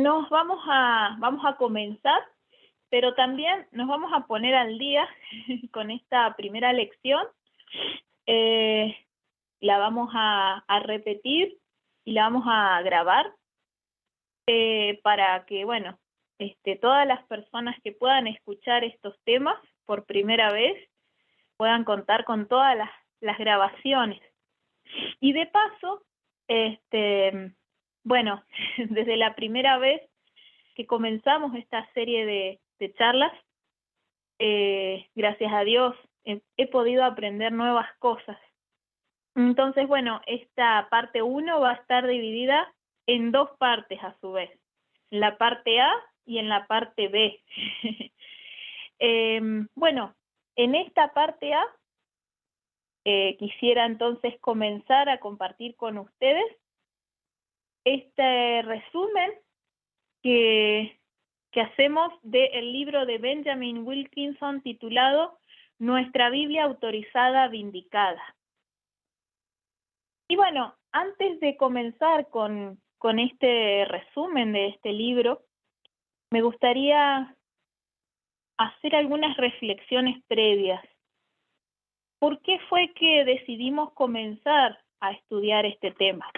Vamos a comenzar, pero también nos vamos a poner al día con esta primera lección. La vamos a repetir y la vamos a grabar para que, bueno, todas las personas que puedan escuchar estos temas por primera vez puedan contar con todas las grabaciones. Y de paso, bueno, desde la primera vez que comenzamos esta serie de charlas, gracias a Dios, he podido aprender nuevas cosas. Entonces, bueno, esta parte 1 va a estar dividida en dos partes a su vez, en la parte A y en la parte B. Bueno, en esta parte A quisiera entonces comenzar a compartir con ustedes este resumen que hacemos del libro de Benjamin Wilkinson titulado Nuestra Biblia Autorizada Vindicada. Y bueno, antes de comenzar con este resumen de este libro, me gustaría hacer algunas reflexiones previas. ¿Por qué fue que decidimos comenzar a estudiar este tema?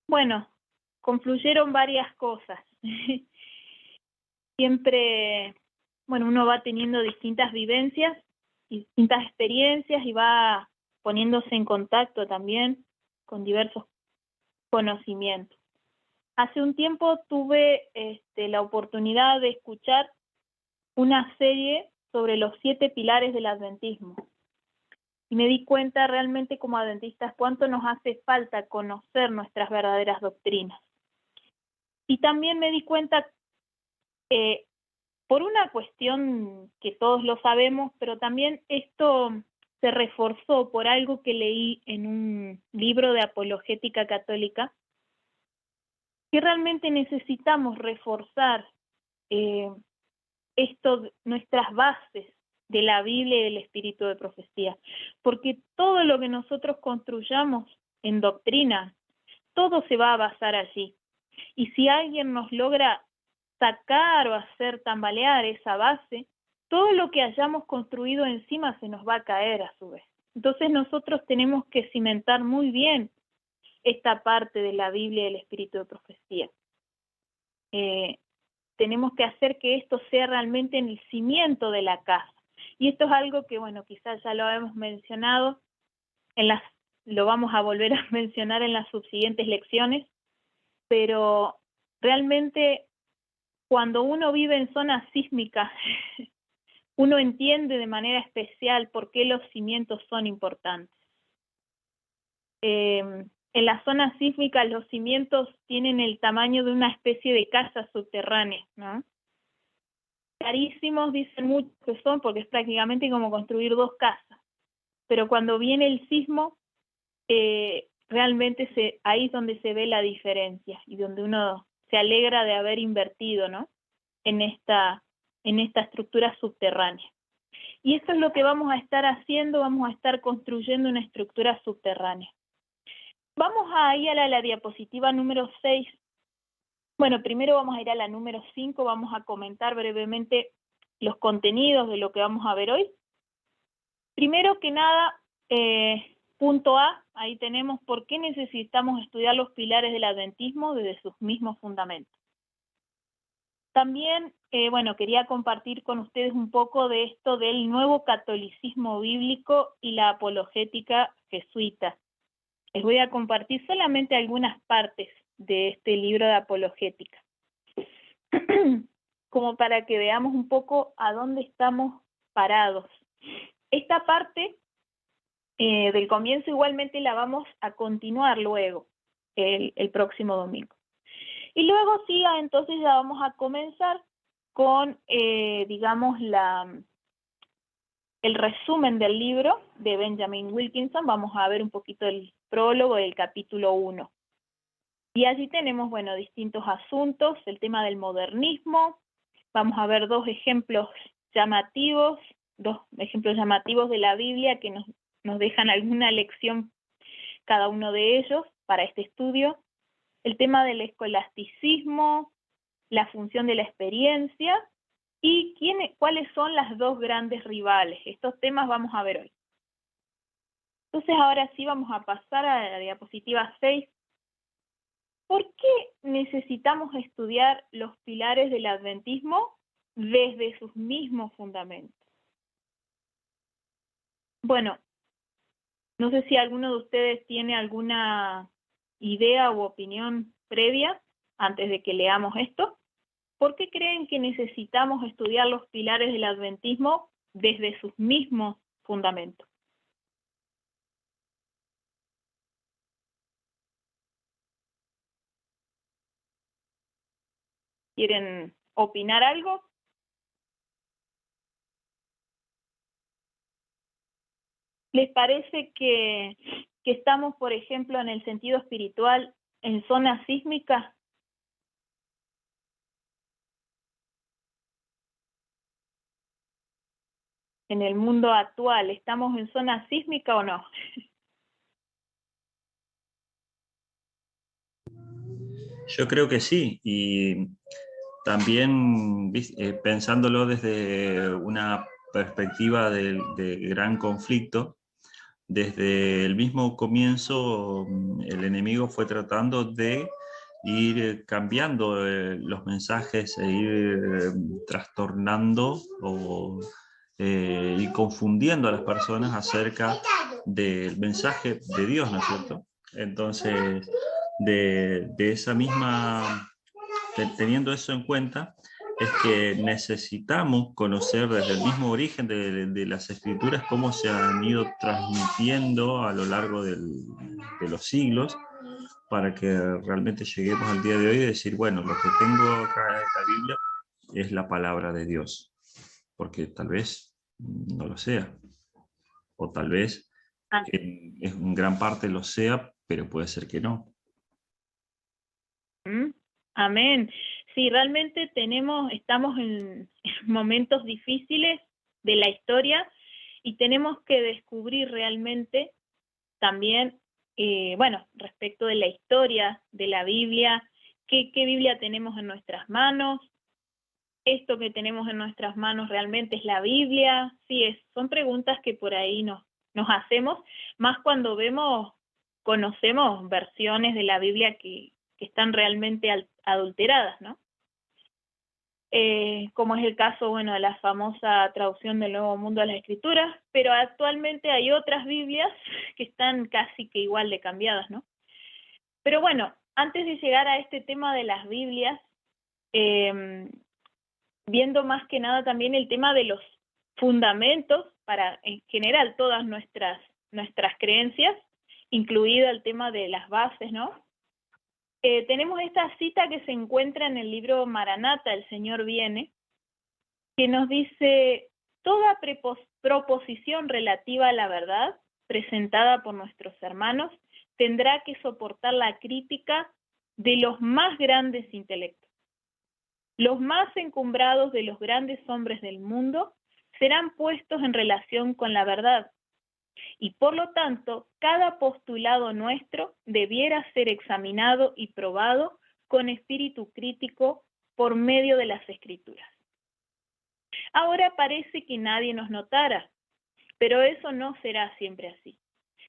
Bueno, confluyeron varias cosas. Siempre, bueno, uno va teniendo distintas vivencias, distintas experiencias y va poniéndose en contacto también con diversos conocimientos. Hace un tiempo tuve la oportunidad de escuchar una serie sobre los 7 pilares del adventismo. Y me di cuenta realmente como adventistas cuánto nos hace falta conocer nuestras verdaderas doctrinas. Y también me di cuenta por una cuestión que todos lo sabemos, pero también esto se reforzó por algo que leí en un libro de apologética católica, que realmente necesitamos reforzar nuestras bases de la Biblia y del espíritu de profecía, porque todo lo que nosotros construyamos en doctrina, todo se va a basar allí. Y si alguien nos logra sacar o hacer tambalear esa base, todo lo que hayamos construido encima se nos va a caer a su vez. Entonces nosotros tenemos que cimentar muy bien esta parte de la Biblia y del espíritu de profecía. Tenemos que hacer que esto sea realmente en el cimiento de la casa. Y esto es algo que, bueno, quizás ya lo hemos mencionado, lo vamos a volver a mencionar en las subsiguientes lecciones, pero realmente cuando uno vive en zonas sísmicas, uno entiende de manera especial por qué los cimientos son importantes. En las zonas sísmicas los cimientos tienen el tamaño de una especie de casa subterránea, ¿no? Carísimos dicen muchos que son porque es prácticamente como construir 2 casas. Pero cuando viene el sismo, realmente ahí es donde se ve la diferencia y donde uno se alegra de haber invertido, ¿no? en esta estructura subterránea. Y eso es lo que vamos a estar haciendo, vamos a estar construyendo una estructura subterránea. Vamos a ir a la diapositiva número 6. Bueno, primero vamos a ir a la número 5, vamos a comentar brevemente los contenidos de lo que vamos a ver hoy. Primero que nada, punto A, ahí tenemos por qué necesitamos estudiar los pilares del adventismo desde sus mismos fundamentos. También, bueno, quería compartir con ustedes un poco de esto del nuevo catolicismo bíblico y la apologética jesuita. Les voy a compartir solamente algunas partes de este libro de apologética, como para que veamos un poco a dónde estamos parados. Esta parte del comienzo igualmente la vamos a continuar luego, el próximo domingo. Y luego sí, entonces ya vamos a comenzar con, digamos, el resumen del libro de Benjamin Wilkinson. Vamos a ver un poquito el prólogo del capítulo 1. Y allí tenemos, bueno, distintos asuntos, el tema del modernismo. Vamos a ver 2 ejemplos llamativos, 2 ejemplos llamativos de la Biblia que nos dejan alguna lección cada uno de ellos para este estudio. el tema del escolasticismo, la función de la experiencia y cuáles son las dos grandes rivales. Estos temas vamos a ver hoy. Entonces ahora sí vamos a pasar a la diapositiva 6. ¿Por qué necesitamos estudiar los pilares del adventismo desde sus mismos fundamentos? Bueno, no sé si alguno de ustedes tiene alguna idea u opinión previa antes de que leamos esto. ¿Por qué creen que necesitamos estudiar los pilares del adventismo desde sus mismos fundamentos? ¿Quieren opinar algo? ¿Les parece que estamos, por ejemplo, en el sentido espiritual, en zona sísmica? En el mundo actual, ¿estamos en zona sísmica o no? Yo creo que sí, y también pensándolo desde una perspectiva de gran conflicto, desde el mismo comienzo el enemigo fue tratando de ir cambiando los mensajes e ir trastornando y confundiendo a las personas acerca del mensaje de Dios, ¿no es cierto? Entonces, de esa misma, teniendo eso en cuenta, es que necesitamos conocer desde el mismo origen de las escrituras cómo se han ido transmitiendo a lo largo de los siglos para que realmente lleguemos al día de hoy y decir, bueno, lo que tengo acá en la Biblia es la palabra de Dios, porque tal vez no lo sea, o tal vez en gran parte lo sea, pero puede ser que no. Amén. Sí, realmente estamos en momentos difíciles de la historia y tenemos que descubrir realmente también, bueno, respecto de la historia de la Biblia, qué Biblia tenemos en nuestras manos, esto que tenemos en nuestras manos realmente es la Biblia. Sí, son preguntas que por ahí nos hacemos, más cuando conocemos versiones de la Biblia que están realmente adulteradas, ¿no? Como es el caso, bueno, de la famosa traducción del Nuevo Mundo a las Escrituras, pero actualmente hay otras Biblias que están casi que igual de cambiadas, ¿no? Pero bueno, antes de llegar a este tema de las Biblias, viendo más que nada también el tema de los fundamentos para, en general, todas nuestras creencias, incluida el tema de las bases, ¿no? Tenemos esta cita que se encuentra en el libro Maranata, El Señor Viene, que nos dice, toda proposición relativa a la verdad presentada por nuestros hermanos tendrá que soportar la crítica de los más grandes intelectos. Los más encumbrados de los grandes hombres del mundo serán puestos en relación con la verdad, y por lo tanto, cada postulado nuestro debiera ser examinado y probado con espíritu crítico por medio de las Escrituras. Ahora parece que nadie nos notara, pero eso no será siempre así.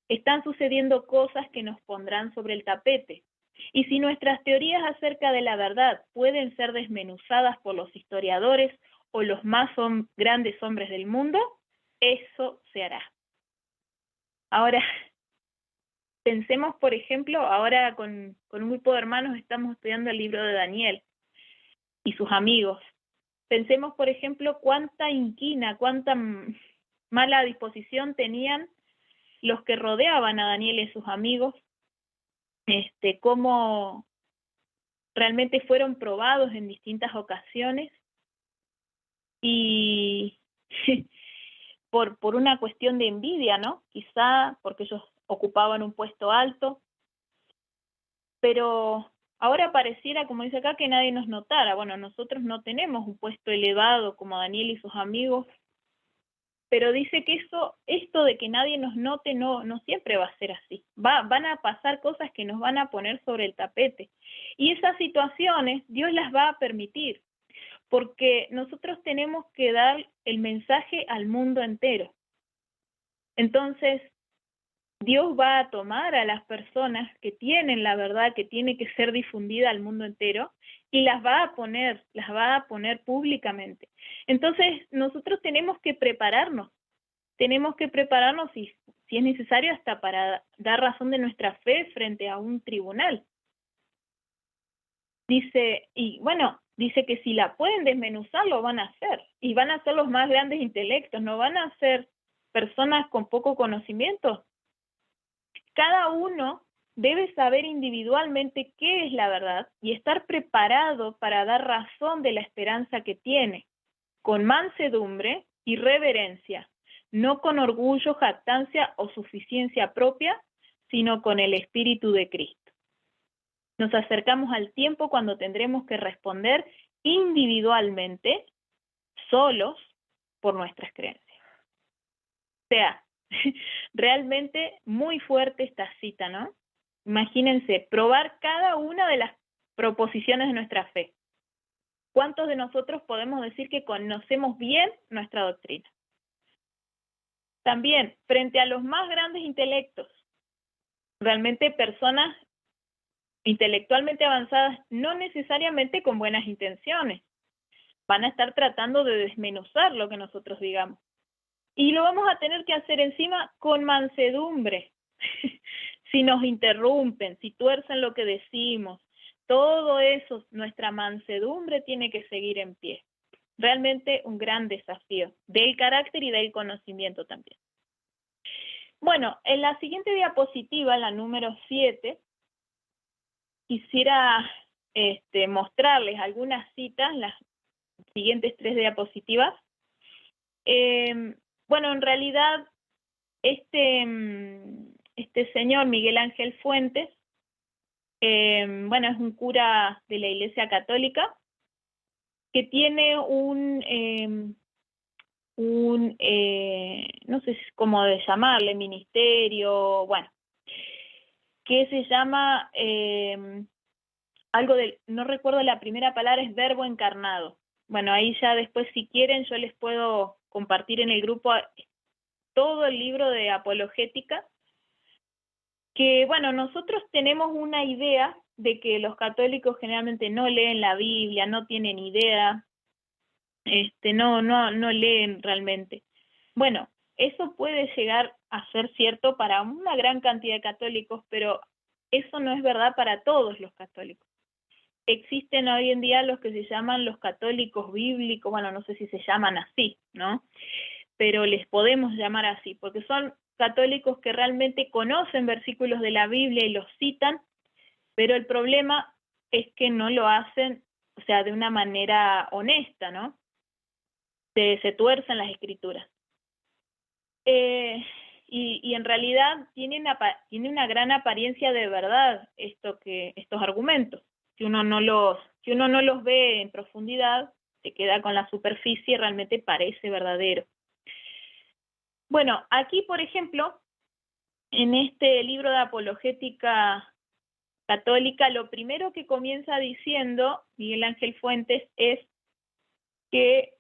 Están sucediendo cosas que nos pondrán sobre el tapete, y si nuestras teorías acerca de la verdad pueden ser desmenuzadas por los historiadores o los más grandes hombres del mundo, eso se hará. Ahora, pensemos, por ejemplo, ahora con un grupo de hermanos estamos estudiando el libro de Daniel y sus amigos. Pensemos, por ejemplo, cuánta inquina, cuánta mala disposición tenían los que rodeaban a Daniel y sus amigos, cómo realmente fueron probados en distintas ocasiones y por una cuestión de envidia, ¿no? Quizá porque ellos ocupaban un puesto alto, pero ahora pareciera, como dice acá, que nadie nos notara. Bueno, nosotros no tenemos un puesto elevado como Daniel y sus amigos, pero dice que esto de que nadie nos note no siempre va a ser así. Van a pasar cosas que nos van a poner sobre el tapete. Y esas situaciones Dios las va a permitir, porque nosotros tenemos que dar el mensaje al mundo entero. Entonces, Dios va a tomar a las personas que tienen la verdad que tiene que ser difundida al mundo entero y las va a poner públicamente. Entonces, nosotros tenemos que prepararnos y, si es necesario, hasta para dar razón de nuestra fe frente a un tribunal. Dice que si la pueden desmenuzar, lo van a hacer, y van a ser los más grandes intelectos, no van a ser personas con poco conocimiento. Cada uno debe saber individualmente qué es la verdad y estar preparado para dar razón de la esperanza que tiene, con mansedumbre y reverencia, no con orgullo, jactancia o suficiencia propia, sino con el Espíritu de Cristo. Nos acercamos al tiempo cuando tendremos que responder individualmente, solos, por nuestras creencias. O sea, realmente muy fuerte esta cita, ¿no? Imagínense, probar cada una de las proposiciones de nuestra fe. ¿Cuántos de nosotros podemos decir que conocemos bien nuestra doctrina? También, frente a los más grandes intelectos, realmente personas intelectualmente avanzadas, no necesariamente con buenas intenciones, van a estar tratando de desmenuzar lo que nosotros digamos. Y lo vamos a tener que hacer encima con mansedumbre. Si nos interrumpen, si tuercen lo que decimos, todo eso, nuestra mansedumbre tiene que seguir en pie. Realmente un gran desafío del carácter y del conocimiento también. Bueno, en la siguiente diapositiva, la número 7, quisiera mostrarles algunas citas, las siguientes 3 diapositivas. Bueno, en realidad, este señor Miguel Ángel Fuentes, bueno, es un cura de la Iglesia Católica que tiene no sé cómo de llamarle, ministerio, bueno, que se llama algo de, no recuerdo la primera palabra, es verbo encarnado. Bueno, ahí ya después, si quieren, yo les puedo compartir en el grupo todo el libro de apologética, que, bueno, nosotros tenemos una idea de que los católicos generalmente no leen la Biblia, no tienen idea, no leen realmente. Bueno, eso puede llegar a ser cierto para una gran cantidad de católicos, pero eso no es verdad para todos los católicos. Existen hoy en día los que se llaman los católicos bíblicos, bueno, no sé si se llaman así, ¿no? Pero les podemos llamar así, porque son católicos que realmente conocen versículos de la Biblia y los citan, pero el problema es que no lo hacen, o sea, de una manera honesta, ¿no? Se tuercen las escrituras. Y en realidad tiene una gran apariencia de verdad estos argumentos. Si uno no los ve en profundidad, se queda con la superficie y realmente parece verdadero. Bueno, aquí, por ejemplo, en este libro de apologética católica, lo primero que comienza diciendo Miguel Ángel Fuentes es que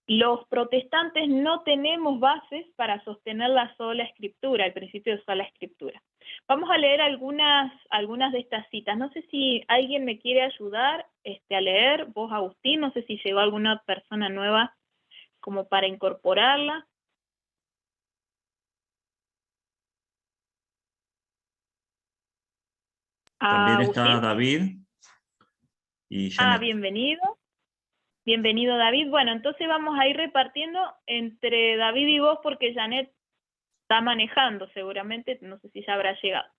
los protestantes no tenemos bases para sostener la sola escritura, el principio de sola escritura. Vamos a leer algunas de estas citas. No sé si alguien me quiere ayudar a leer, vos, Agustín, no sé si llegó alguna persona nueva como para incorporarla. También Agustín. está David y Janet. Bienvenido. Bienvenido, David. Bueno, entonces vamos a ir repartiendo entre David y vos porque Janet está manejando seguramente, no sé si ya habrá llegado.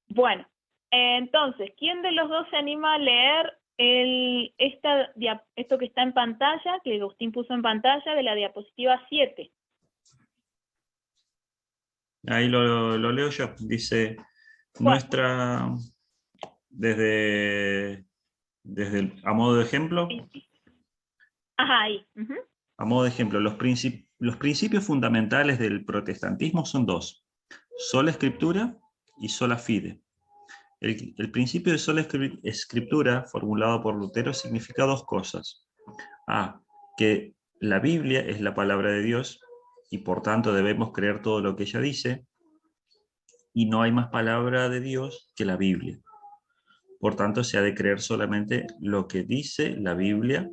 Bueno, entonces, ¿quién de los dos se anima a leer esto que está en pantalla, que Agustín puso en pantalla, de la diapositiva 7? Ahí lo leo yo. Dice, nuestra, desde a modo de ejemplo. Ajá, ahí. A modo de ejemplo, los principios fundamentales del protestantismo son dos: sola escritura y sola fide. El principio de sola escritura, formulado por Lutero, significa dos cosas. A, que la Biblia es la palabra de Dios y por tanto debemos creer todo lo que ella dice, y no hay más palabra de Dios que la Biblia. Por tanto, se ha de creer solamente lo que dice la Biblia,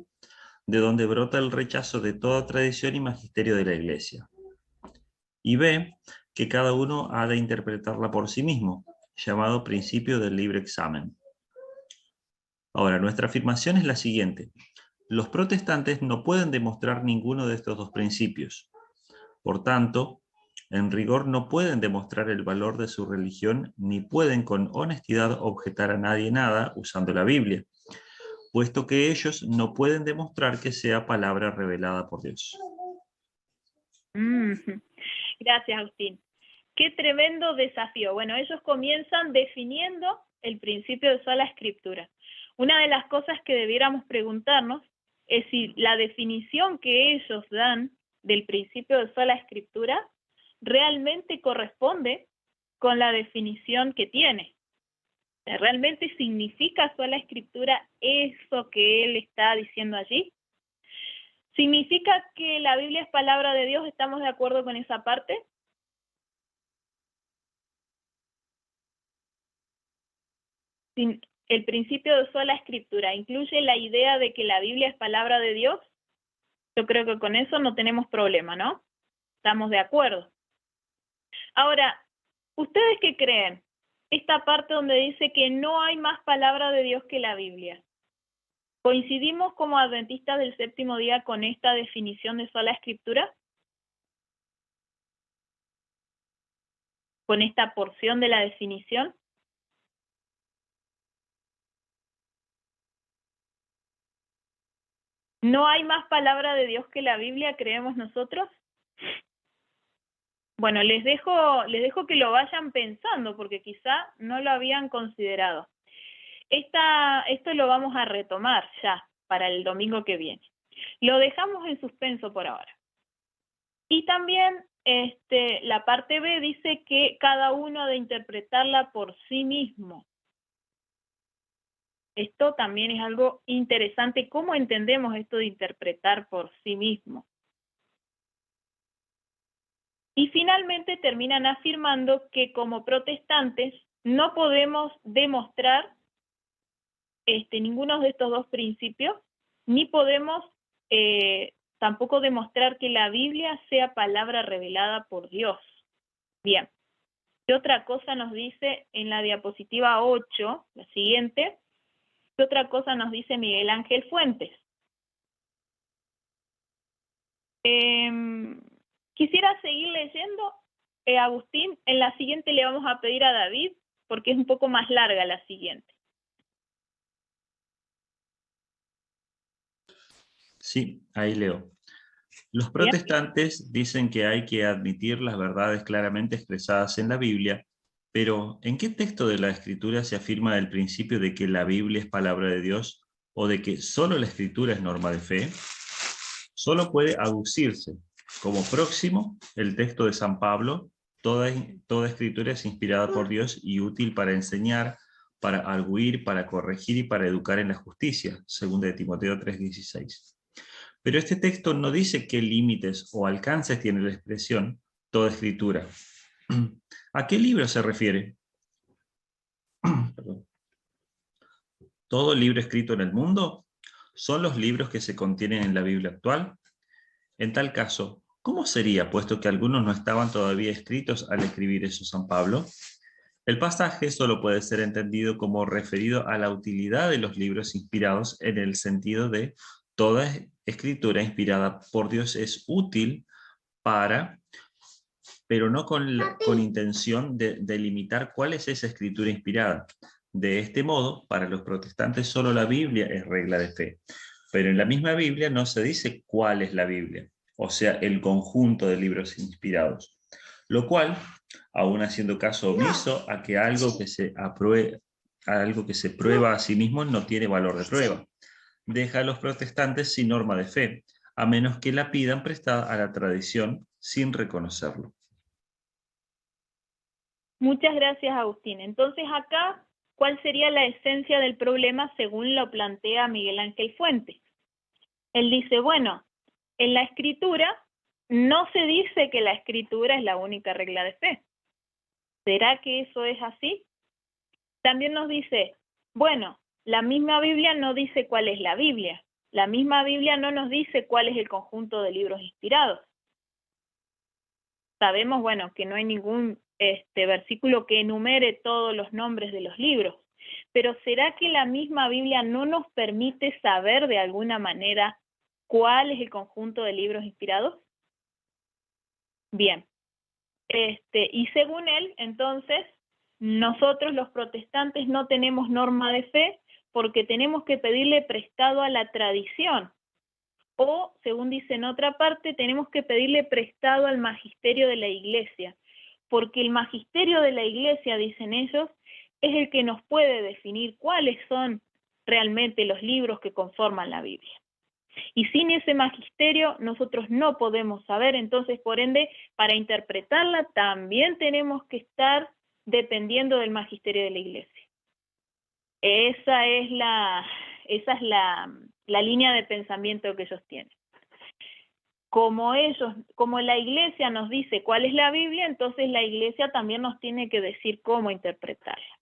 de donde brota el rechazo de toda tradición y magisterio de la Iglesia. Y B, que cada uno ha de interpretarla por sí mismo, llamado principio del libre examen. Ahora, nuestra afirmación es la siguiente: los protestantes no pueden demostrar ninguno de estos dos principios. Por tanto, en rigor no pueden demostrar el valor de su religión ni pueden con honestidad objetar a nadie nada usando la Biblia, puesto que ellos no pueden demostrar que sea palabra revelada por Dios. Gracias, Agustín. Qué tremendo desafío. Bueno, ellos comienzan definiendo el principio de sola escritura. Una de las cosas que debiéramos preguntarnos es si la definición que ellos dan del principio de sola escritura realmente corresponde con la definición que tiene. ¿Realmente significa sola escritura eso que él está diciendo allí? ¿Significa que la Biblia es palabra de Dios? ¿Estamos de acuerdo con esa parte? El principio de sola escritura incluye la idea de que la Biblia es palabra de Dios. Yo creo que con eso no tenemos problema, ¿no? Estamos de acuerdo. Ahora, ¿ustedes qué creen? Esta parte donde dice que no hay más palabra de Dios que la Biblia. ¿Coincidimos como adventistas del séptimo día con esta definición de sola escritura? ¿Con esta porción de la definición? ¿No hay más palabra de Dios que la Biblia, creemos nosotros? Bueno, les dejo que lo vayan pensando, porque quizá no lo habían considerado. Esto lo vamos a retomar ya para el domingo que viene. Lo dejamos en suspenso por ahora. Y también la parte B dice que cada uno ha de interpretarla por sí mismo. Esto también es algo interesante. ¿Cómo entendemos esto de interpretar por sí mismo? Y finalmente terminan afirmando que como protestantes no podemos demostrar ninguno de estos dos principios, ni podemos tampoco demostrar que la Biblia sea palabra revelada por Dios. Bien, ¿qué otra cosa nos dice en la diapositiva 8, la siguiente? ¿Qué otra cosa nos dice Miguel Ángel Fuentes? Quisiera seguir leyendo, Agustín. En la siguiente le vamos a pedir a David, porque es un poco más larga la siguiente. Sí, ahí leo. Los protestantes dicen que hay que admitir las verdades claramente expresadas en la Biblia, pero ¿en qué texto de la Escritura se afirma el principio de que la Biblia es palabra de Dios o de que solo la Escritura es norma de fe? Solo puede aducirse como próximo el texto de San Pablo: toda Escritura es inspirada por Dios y útil para enseñar, para arguir, para corregir y para educar en la justicia, 2 de Timoteo 3:16. Pero este texto no dice qué límites o alcances tiene la expresión toda escritura. ¿A qué libro se refiere? ¿Todo libro escrito en el mundo? ¿Son los libros que se contienen en la Biblia actual? En tal caso, ¿cómo sería, puesto que algunos no estaban todavía escritos al escribir eso San Pablo? El pasaje solo puede ser entendido como referido a la utilidad de los libros inspirados en el sentido de toda escritura inspirada por Dios es útil para, pero no con intención de delimitar cuál es esa escritura inspirada. De este modo, para los protestantes solo la Biblia es regla de fe, pero en la misma Biblia no se dice cuál es la Biblia, o sea, el conjunto de libros inspirados, lo cual, aún haciendo caso omiso a que algo que se prueba a sí mismo no tiene valor de prueba, deja a los protestantes sin norma de fe, a menos que la pidan prestada a la tradición sin reconocerlo. Muchas gracias, Agustín. Entonces acá, ¿cuál sería la esencia del problema según lo plantea Miguel Ángel Fuentes? Él dice, bueno, en la escritura no se dice que la escritura es la única regla de fe. ¿Será que eso es así? También nos dice, bueno, la misma Biblia no dice cuál es la Biblia. La misma Biblia no nos dice cuál es el conjunto de libros inspirados. Sabemos, bueno, que no hay ningún versículo que enumere todos los nombres de los libros, pero ¿será que la misma Biblia no nos permite saber de alguna manera cuál es el conjunto de libros inspirados? Bien, y según él, entonces, nosotros los protestantes no tenemos norma de fe porque tenemos que pedirle prestado a la tradición. O, según dice en otra parte, tenemos que pedirle prestado al magisterio de la Iglesia, porque el magisterio de la Iglesia, dicen ellos, es el que nos puede definir cuáles son realmente los libros que conforman la Biblia. Y sin ese magisterio nosotros no podemos saber, entonces por ende, para interpretarla también tenemos que estar dependiendo del magisterio de la Iglesia. Esa es la línea de pensamiento que ellos tienen. Como la Iglesia nos dice cuál es la Biblia, entonces la Iglesia también nos tiene que decir cómo interpretarla.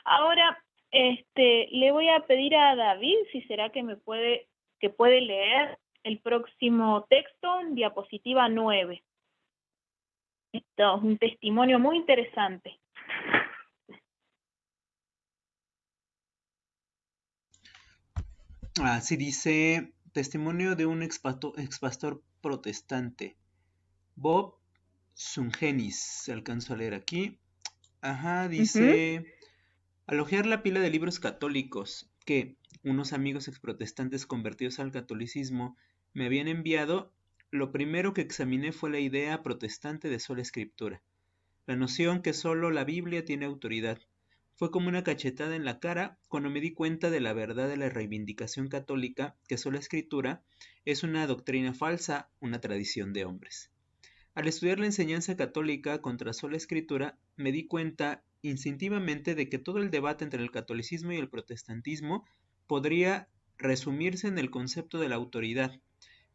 Ahora, le voy a pedir a David si será que puede leer el próximo texto, diapositiva 9. Esto es un testimonio muy interesante. Así dice, testimonio de un expastor protestante, Bob Sungenis. Alcanzo a leer aquí. Ajá, dice, al hojear la pila de libros católicos que unos amigos exprotestantes convertidos al catolicismo me habían enviado, lo primero que examiné fue la idea protestante de sola escritura, la noción que solo la Biblia tiene autoridad. Fue como una cachetada en la cara cuando me di cuenta de la verdad de la reivindicación católica que sola escritura es una doctrina falsa, una tradición de hombres. Al estudiar la enseñanza católica contra sola escritura, me di cuenta instintivamente de que todo el debate entre el catolicismo y el protestantismo podría resumirse en el concepto de la autoridad.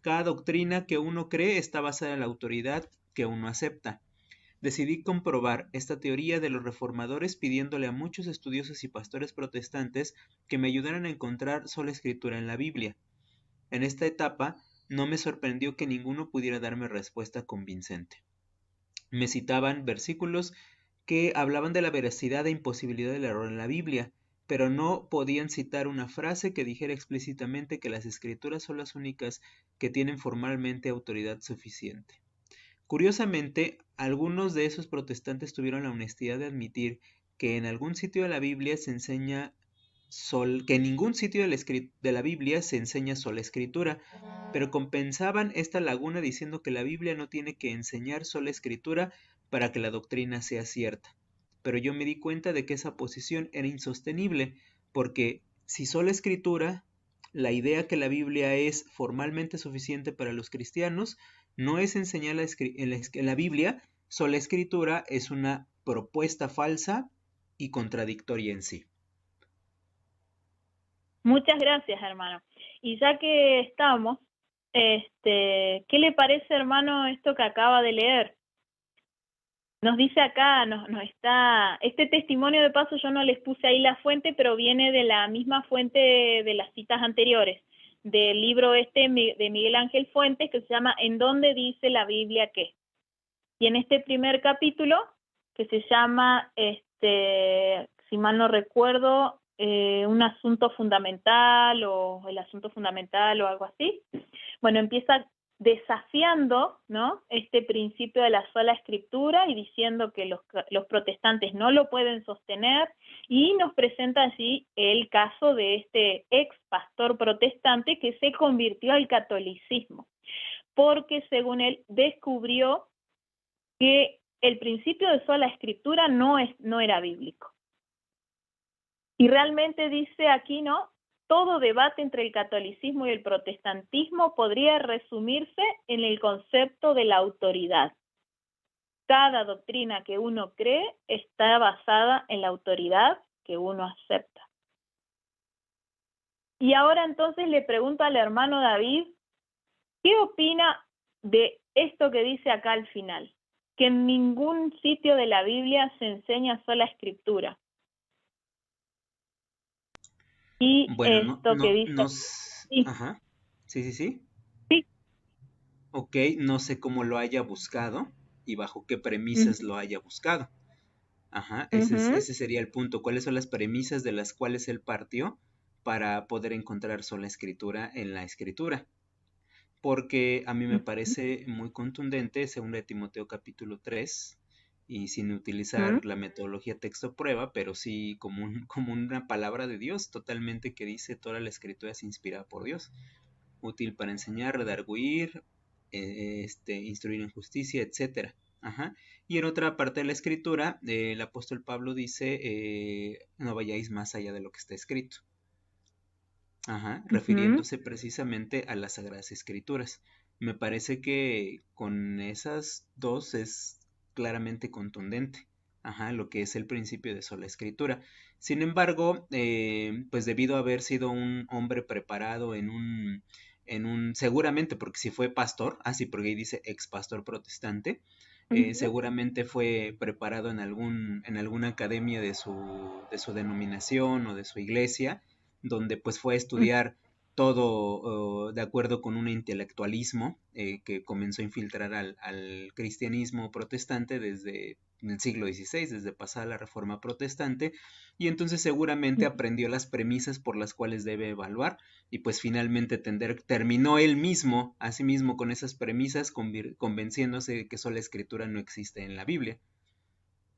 Cada doctrina que uno cree está basada en la autoridad que uno acepta. Decidí comprobar esta teoría de los reformadores pidiéndole a muchos estudiosos y pastores protestantes que me ayudaran a encontrar sola escritura en la Biblia. En esta etapa, no me sorprendió que ninguno pudiera darme respuesta convincente. Me citaban versículos que hablaban de la veracidad e imposibilidad del error en la Biblia, pero no podían citar una frase que dijera explícitamente que las escrituras son las únicas que tienen formalmente autoridad suficiente. Curiosamente, algunos de esos protestantes tuvieron la honestidad de admitir que en algún sitio de la Biblia se enseña que en ningún sitio de la Biblia se enseña sola escritura, pero compensaban esta laguna diciendo que la Biblia no tiene que enseñar sola escritura para que la doctrina sea cierta. Pero yo me di cuenta de que esa posición era insostenible, porque si sola escritura, la idea que la Biblia es formalmente suficiente para los cristianos, no es enseñar en la Biblia, sola escritura es una propuesta falsa y contradictoria en sí. Muchas gracias, hermano. Y ya que estamos, ¿qué le parece, hermano, esto que acaba de leer? Nos dice acá, este testimonio de paso yo no les puse ahí la fuente, pero viene de la misma fuente de las citas anteriores, del libro de Miguel Ángel Fuentes, que se llama ¿En dónde dice la Biblia qué? Y en este primer capítulo, que se llama, si mal no recuerdo, un asunto fundamental o el asunto fundamental o algo así, bueno, empieza desafiando, ¿no?, este principio de la sola escritura y diciendo que los protestantes no lo pueden sostener, y nos presenta allí el caso de este ex pastor protestante que se convirtió al catolicismo, porque según él descubrió que el principio de sola escritura no era bíblico. Y realmente dice aquí, ¿no?, todo debate entre el catolicismo y el protestantismo podría resumirse en el concepto de la autoridad. Cada doctrina que uno cree está basada en la autoridad que uno acepta. Y ahora entonces le pregunto al hermano David, ¿qué opina de esto que dice acá al final? Que en ningún sitio de la Biblia se enseña sola escritura. Y Bueno, esto que dice... Sí, ajá, sí. sí. Ok, no sé cómo lo haya buscado y bajo qué premisas Ujú, lo haya buscado. Ajá, ujú, ese sería el punto. ¿Cuáles son las premisas de las cuales él partió para poder encontrar sola escritura en la escritura? Porque a mí me ujú, parece muy contundente, según de Timoteo capítulo 3, y sin ujú, utilizar la metodología texto prueba, pero sí como, como una palabra de Dios totalmente que dice toda la escritura es inspirada por Dios, útil para enseñar, redarguir, instruir en justicia, etcétera. Ajá. Y en otra parte de la escritura, el apóstol Pablo dice, no vayáis más allá de lo que está escrito. Ajá, ujú. refiriéndose precisamente a las Sagradas Escrituras. Me parece que con esas dos es claramente contundente, ajá, lo que es el principio de sola escritura. Sin embargo, pues debido a haber sido un hombre preparado seguramente, porque si fue pastor, así porque ahí dice ex pastor protestante, Ujú, seguramente fue preparado en alguna academia de su denominación o de su iglesia, donde pues fue a ujú, estudiar todo de acuerdo con un intelectualismo que comenzó a infiltrar al cristianismo protestante desde el siglo XVI, desde pasada la Reforma Protestante, y entonces seguramente ujú, aprendió las premisas por las cuales debe evaluar, y pues finalmente terminó él mismo, a sí mismo, con esas premisas, convenciéndose de que sola escritura no existe en la Biblia.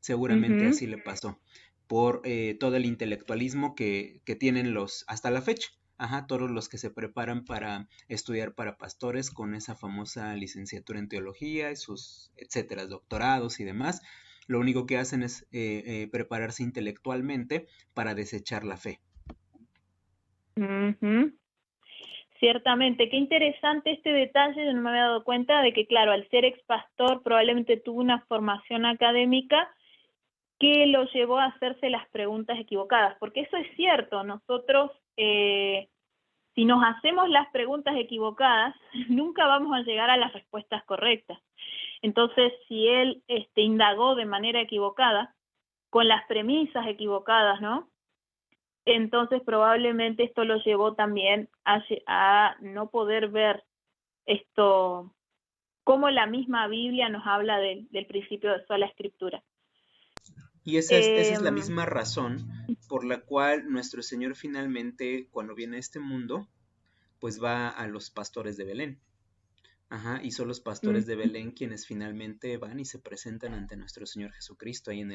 Seguramente ujú. así le pasó por todo el intelectualismo que tienen hasta la fecha. Ajá, todos los que se preparan para estudiar para pastores con esa famosa licenciatura en teología y sus, etcétera, doctorados y demás, lo único que hacen es prepararse intelectualmente para desechar la fe. Ujú. Ciertamente, qué interesante este detalle, yo no me había dado cuenta de que, claro, al ser ex pastor probablemente tuvo una formación académica que lo llevó a hacerse las preguntas equivocadas, porque eso es cierto, nosotros si nos hacemos las preguntas equivocadas, nunca vamos a llegar a las respuestas correctas. Entonces, si él indagó de manera equivocada, con las premisas equivocadas, ¿no? Entonces probablemente esto lo llevó también a no poder ver esto, cómo la misma Biblia nos habla del principio de sola escritura. Y esa es la Eh, misma razón por la cual nuestro Señor finalmente, cuando viene a este mundo, pues va a los pastores de Belén. Ajá, y son los pastores de Belén quienes finalmente van y se presentan ante nuestro Señor Jesucristo ahí en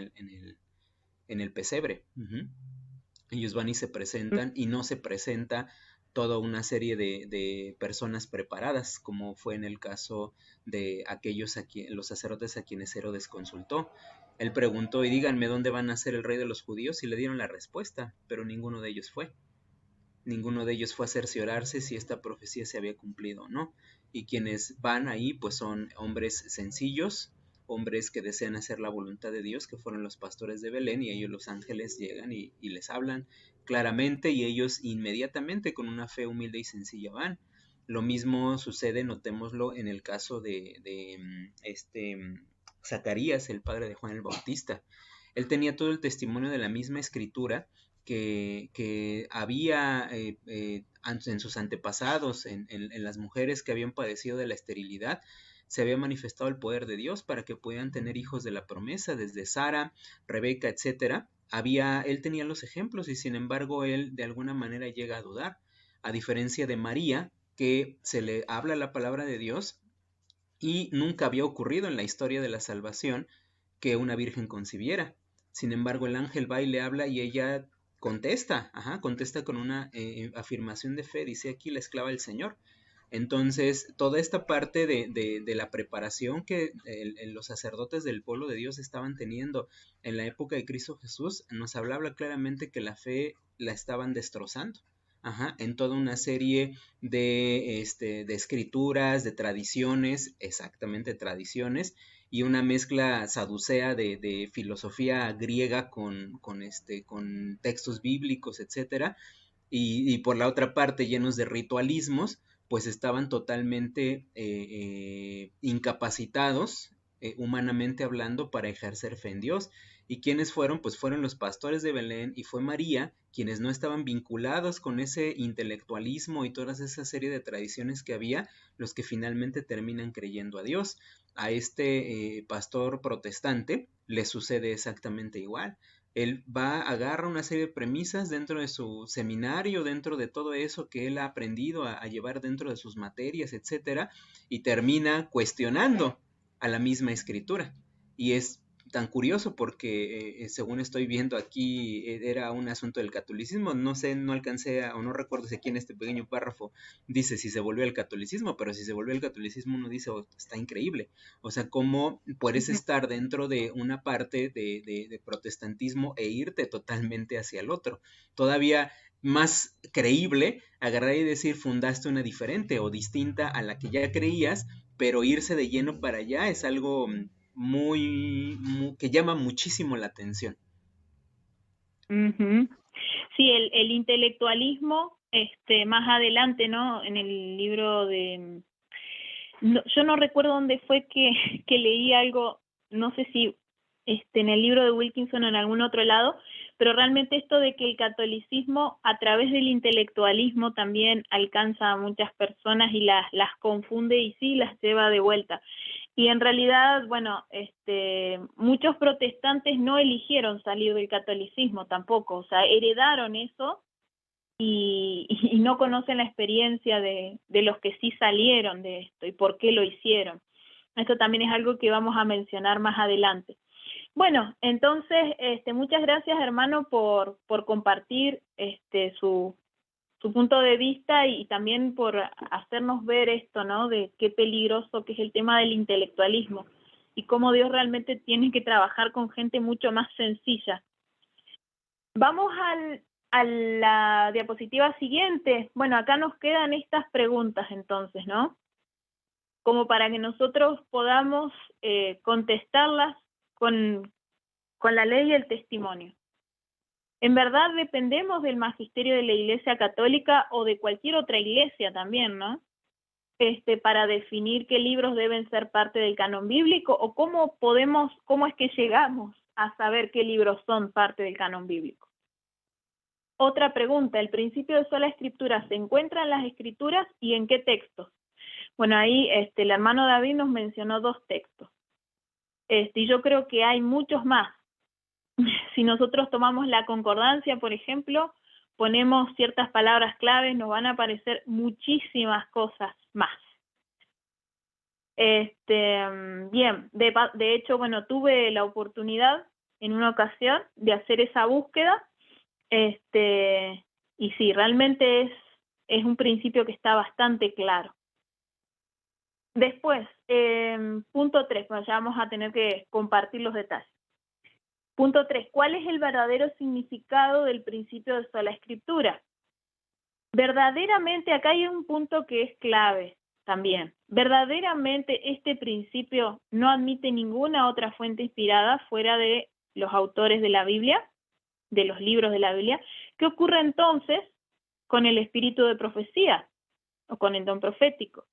el pesebre. Ujú. Ellos van y se presentan y no se presenta toda una serie de personas preparadas, como fue en el caso de aquellos los sacerdotes a quienes Herodes consultó. Él preguntó y díganme dónde van a ser el rey de los judíos y le dieron la respuesta, pero ninguno de ellos fue. Ninguno de ellos fue a cerciorarse si esta profecía se había cumplido o no. Y quienes van ahí pues son hombres sencillos, hombres que desean hacer la voluntad de Dios, que fueron los pastores de Belén, y ellos los ángeles llegan y les hablan claramente y ellos inmediatamente con una fe humilde y sencilla van. Lo mismo sucede, notémoslo, en el caso de Zacarías, el padre de Juan el Bautista. Él tenía todo el testimonio de la misma escritura que había en sus antepasados, en las mujeres que habían padecido de la esterilidad, se había manifestado el poder de Dios para que pudieran tener hijos de la promesa, desde Sara, Rebeca, etcétera. Él tenía los ejemplos y sin embargo él de alguna manera llega a dudar, a diferencia de María, que se le habla la palabra de Dios y nunca había ocurrido en la historia de la salvación que una virgen concibiera. Sin embargo, el ángel va y le habla y ella contesta, contesta con una afirmación de fe, dice aquí la esclava del Señor. Entonces, toda esta parte de la preparación que los sacerdotes del pueblo de Dios estaban teniendo en la época de Cristo Jesús, nos hablaba claramente que la fe la estaban destrozando. en toda una serie de escrituras, de tradiciones, exactamente tradiciones, y una mezcla saducea de filosofía griega con textos bíblicos, etcétera, y por la otra parte llenos de ritualismos, pues estaban totalmente incapacitados, humanamente hablando, para ejercer fe en Dios. ¿Y quiénes fueron? Pues fueron los pastores de Belén y fue María, quienes no estaban vinculados con ese intelectualismo y toda esa serie de tradiciones que había, los que finalmente terminan creyendo a Dios. A este pastor protestante le sucede exactamente igual. Él agarra una serie de premisas dentro de su seminario, dentro de todo eso que él ha aprendido a llevar dentro de sus materias, etcétera, y termina cuestionando a la misma escritura. Y es tan curioso porque según estoy viendo aquí era un asunto del catolicismo, no sé, no alcancé o no recuerdo si aquí en este pequeño párrafo dice si se volvió al catolicismo, pero si se volvió al catolicismo uno dice, oh, está increíble, o sea, cómo puedes estar dentro de una parte de protestantismo e irte totalmente hacia el otro, todavía más creíble agarrar y decir fundaste una diferente o distinta a la que ya creías, pero irse de lleno para allá es algo que llama muchísimo la atención. Uh-huh. Sí, el intelectualismo, más adelante, ¿no? En el libro de... No, yo no recuerdo dónde fue que leí algo, no sé si en el libro de Wilkinson o en algún otro lado, pero realmente esto de que el catolicismo a través del intelectualismo también alcanza a muchas personas y las confunde y sí las lleva de vuelta. Y en realidad, bueno, muchos protestantes no eligieron salir del catolicismo tampoco, o sea, heredaron eso y no conocen la experiencia de los que sí salieron de esto y por qué lo hicieron. Esto también es algo que vamos a mencionar más adelante. Bueno, entonces, muchas gracias, hermano, por compartir su punto de vista y también por hacernos ver esto, ¿no? De qué peligroso que es el tema del intelectualismo y cómo Dios realmente tiene que trabajar con gente mucho más sencilla. Vamos a la diapositiva siguiente. Bueno, acá nos quedan estas preguntas entonces, ¿no? Como para que nosotros podamos contestarlas con la ley y el testimonio. En verdad dependemos del magisterio de la Iglesia Católica o de cualquier otra iglesia también, ¿no? Para definir qué libros deben ser parte del canon bíblico o cómo es que llegamos a saber qué libros son parte del canon bíblico. Otra pregunta, ¿el principio de sola escritura se encuentra en las escrituras y en qué textos? Bueno, ahí el hermano David nos mencionó 2 textos. Y yo creo que hay muchos más. Si nosotros tomamos la concordancia, por ejemplo, ponemos ciertas palabras claves, nos van a aparecer muchísimas cosas más. Bien, de hecho, bueno, tuve la oportunidad en una ocasión de hacer esa búsqueda, y sí, realmente es un principio que está bastante claro. Después, punto 3, bueno, ya vamos a tener que compartir los detalles. Punto 3, ¿cuál es el verdadero significado del principio de sola escritura? Verdaderamente, acá hay un punto que es clave también. Verdaderamente este principio no admite ninguna otra fuente inspirada fuera de los autores de la Biblia, de los libros de la Biblia. ¿Qué ocurre entonces con el espíritu de profecía o con el don profético?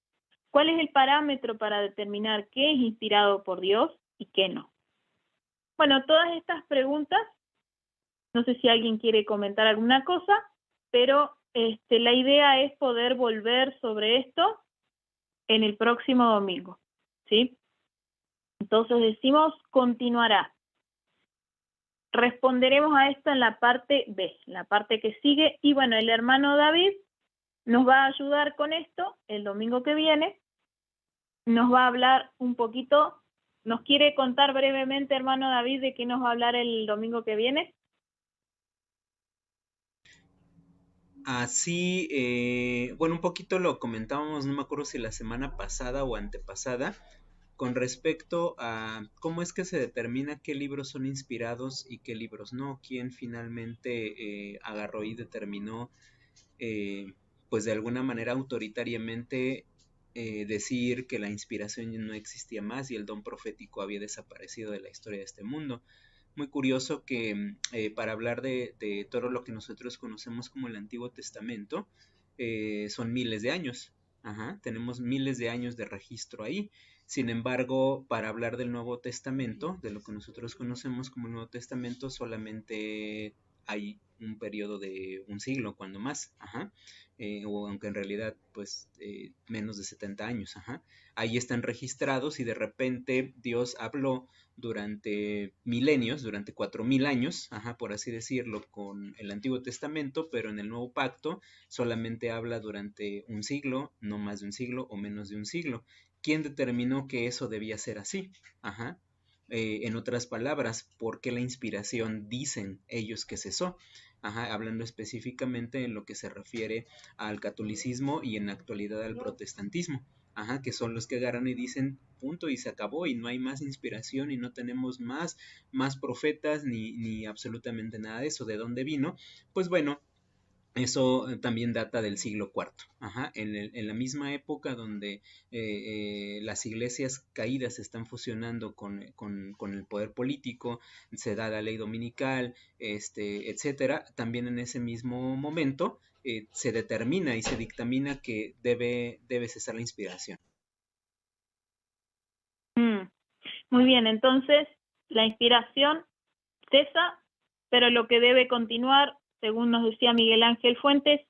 ¿Cuál es el parámetro para determinar qué es inspirado por Dios y qué no? Bueno, todas estas preguntas, no sé si alguien quiere comentar alguna cosa, pero la idea es poder volver sobre esto en el próximo domingo, ¿sí? Entonces decimos continuará. Responderemos a esto en la parte B, la parte que sigue, y bueno, el hermano David nos va a ayudar con esto el domingo que viene, nos va a hablar un poquito. ¿Nos quiere contar brevemente, hermano David, de qué nos va a hablar el domingo que viene? Así, bueno, un poquito lo comentábamos, no me acuerdo si la semana pasada o antepasada, con respecto a cómo es que se determina qué libros son inspirados y qué libros no, quién finalmente agarró y determinó pues de alguna manera autoritariamente decir que la inspiración no existía más y el don profético había desaparecido de la historia de este mundo. Muy curioso que para hablar de todo lo que nosotros conocemos como el Antiguo Testamento, son miles de años. Ajá, tenemos miles de años de registro ahí. Sin embargo, para hablar del Nuevo Testamento, de lo que nosotros conocemos como el Nuevo Testamento, solamente hay un periodo de un siglo, cuando más, ajá, o aunque en realidad, pues, menos de 70 años, ajá. Ahí están registrados y de repente Dios habló durante milenios, durante 4000 años, ajá, por así decirlo, con el Antiguo Testamento, pero en el Nuevo Pacto solamente habla durante un siglo, no más de un siglo o menos de un siglo. ¿Quién determinó que eso debía ser así? Ajá. En otras palabras, ¿por qué la inspiración dicen ellos que cesó? Ajá, hablando específicamente en lo que se refiere al catolicismo y en la actualidad al protestantismo. Ajá, que son los que agarran y dicen punto y se acabó y no hay más inspiración y no tenemos más profetas ni absolutamente nada de eso. ¿De dónde vino? Pues bueno, eso también data del siglo IV, ajá, en la misma época donde las iglesias caídas se están fusionando con el poder político, se da la ley dominical, etcétera. También en ese mismo momento se determina y se dictamina que debe cesar la inspiración. Muy bien, entonces la inspiración cesa, pero lo que debe continuar, según nos decía Miguel Ángel Fuentes,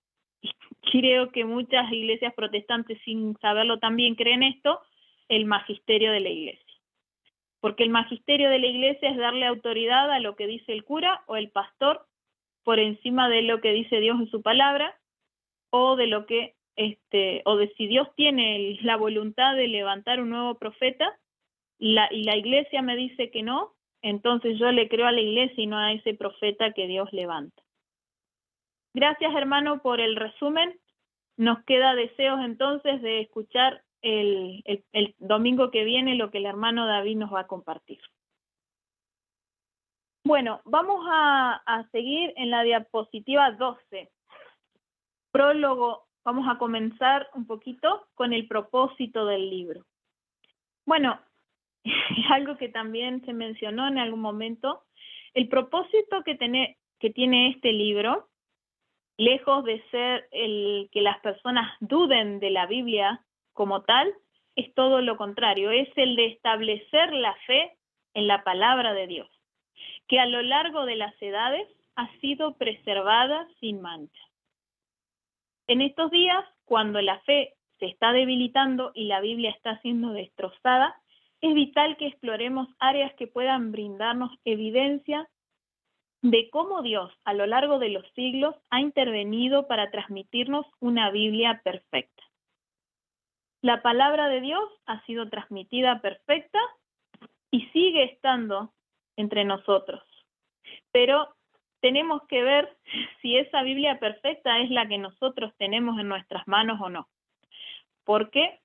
y creo que muchas iglesias protestantes sin saberlo también creen esto, el magisterio de la iglesia. Porque el magisterio de la iglesia es darle autoridad a lo que dice el cura o el pastor por encima de lo que dice Dios en su palabra, o de lo que o de si Dios tiene la voluntad de levantar un nuevo profeta y la iglesia me dice que no, entonces yo le creo a la iglesia y no a ese profeta que Dios levanta. Gracias, hermano, por el resumen. Nos queda deseos entonces de escuchar el domingo que viene lo que el hermano David nos va a compartir. Bueno, vamos a seguir en la diapositiva 12. Prólogo, vamos a comenzar un poquito con el propósito del libro. Bueno, es algo que también se mencionó en algún momento. El propósito que tiene este libro, lejos de ser el que las personas duden de la Biblia como tal, es todo lo contrario, es el de establecer la fe en la palabra de Dios, que a lo largo de las edades ha sido preservada sin mancha. En estos días, cuando la fe se está debilitando y la Biblia está siendo destrozada, es vital que exploremos áreas que puedan brindarnos evidencia de cómo Dios a lo largo de los siglos ha intervenido para transmitirnos una Biblia perfecta. La palabra de Dios ha sido transmitida perfecta y sigue estando entre nosotros. Pero tenemos que ver si esa Biblia perfecta es la que nosotros tenemos en nuestras manos o no. Porque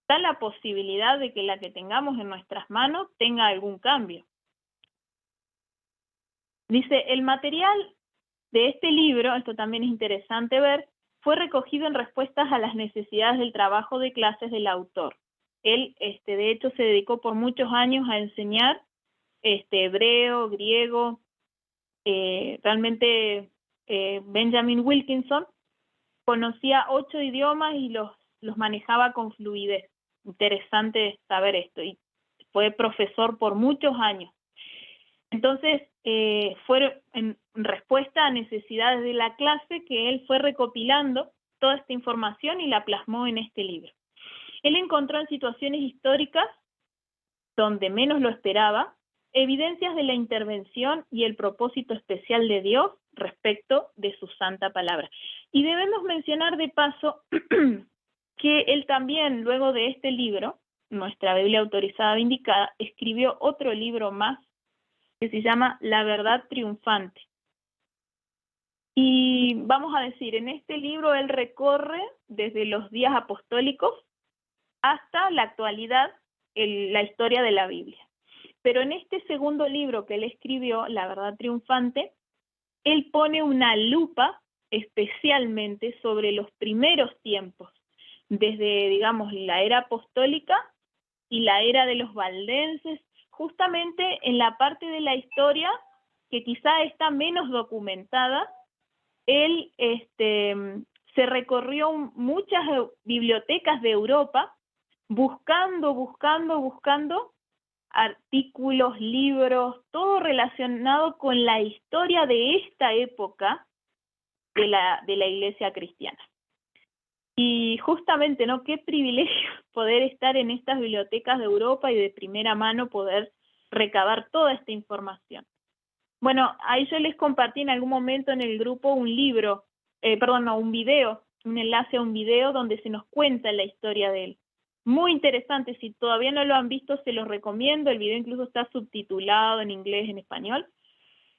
está la posibilidad de que la que tengamos en nuestras manos tenga algún cambio. Dice, el material de este libro, esto también es interesante ver, fue recogido en respuestas a las necesidades del trabajo de clases del autor. Él, de hecho, se dedicó por muchos años a enseñar hebreo, griego. Realmente Benjamin Wilkinson conocía 8 idiomas y los manejaba con fluidez. Interesante saber esto. Y fue profesor por muchos años. Entonces, fue en respuesta a necesidades de la clase que él fue recopilando toda esta información y la plasmó en este libro. Él encontró en situaciones históricas donde menos lo esperaba, evidencias de la intervención y el propósito especial de Dios respecto de su santa palabra. Y debemos mencionar de paso que él también, luego de este libro, Nuestra Biblia Autorizada Vindicada, escribió otro libro más que se llama La Verdad Triunfante. Y vamos a decir, en este libro él recorre desde los días apostólicos hasta la actualidad la historia de la Biblia. Pero en este segundo libro que él escribió, La Verdad Triunfante, él pone una lupa especialmente sobre los primeros tiempos, desde, digamos, la era apostólica y la era de los valdenses, justamente en la parte de la historia que quizá está menos documentada. Él se recorrió muchas bibliotecas de Europa buscando artículos, libros, todo relacionado con la historia de esta época de la iglesia cristiana. Y justamente, ¿no? Qué privilegio poder estar en estas bibliotecas de Europa y de primera mano poder recabar toda esta información. Bueno, ahí yo les compartí en algún momento en el grupo un video, un enlace a un video donde se nos cuenta la historia de él. Muy interesante, si todavía no lo han visto se los recomiendo, el video incluso está subtitulado en inglés, en español.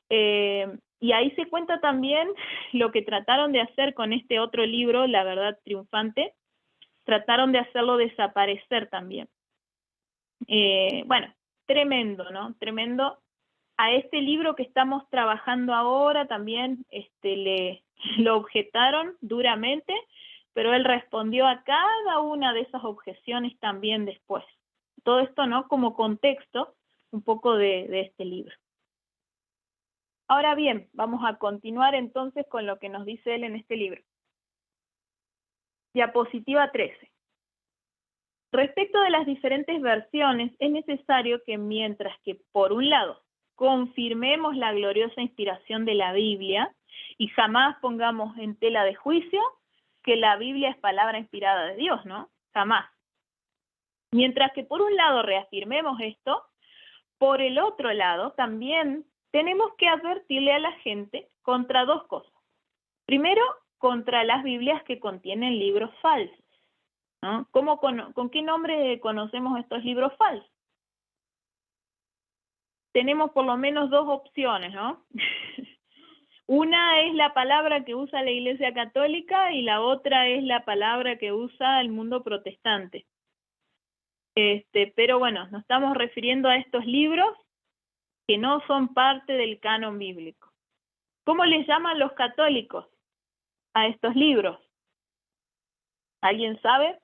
Y ahí se cuenta también lo que trataron de hacer con este otro libro, La Verdad Triunfante. Trataron de hacerlo desaparecer también. Bueno, tremendo, ¿no? Tremendo. A este libro que estamos trabajando ahora también lo objetaron duramente, pero él respondió a cada una de esas objeciones también después. Todo esto, ¿no? Como contexto un poco de este libro. Ahora bien, vamos a continuar entonces con lo que nos dice él en este libro. Diapositiva 13. Respecto de las diferentes versiones, es necesario que mientras que, por un lado, confirmemos la gloriosa inspiración de la Biblia y jamás pongamos en tela de juicio que la Biblia es palabra inspirada de Dios, ¿no? Jamás. Mientras que por un lado reafirmemos esto, por el otro lado también tenemos que advertirle a la gente contra dos cosas. Primero, contra las Biblias que contienen libros falsos, ¿no? ¿Con qué nombre conocemos estos libros falsos? Tenemos por lo menos dos opciones, ¿no? Una es la palabra que usa la Iglesia Católica y la otra es la palabra que usa el mundo protestante. Pero bueno, nos estamos refiriendo a estos libros que no son parte del canon bíblico. ¿Cómo les llaman los católicos a estos libros? ¿Alguien sabe?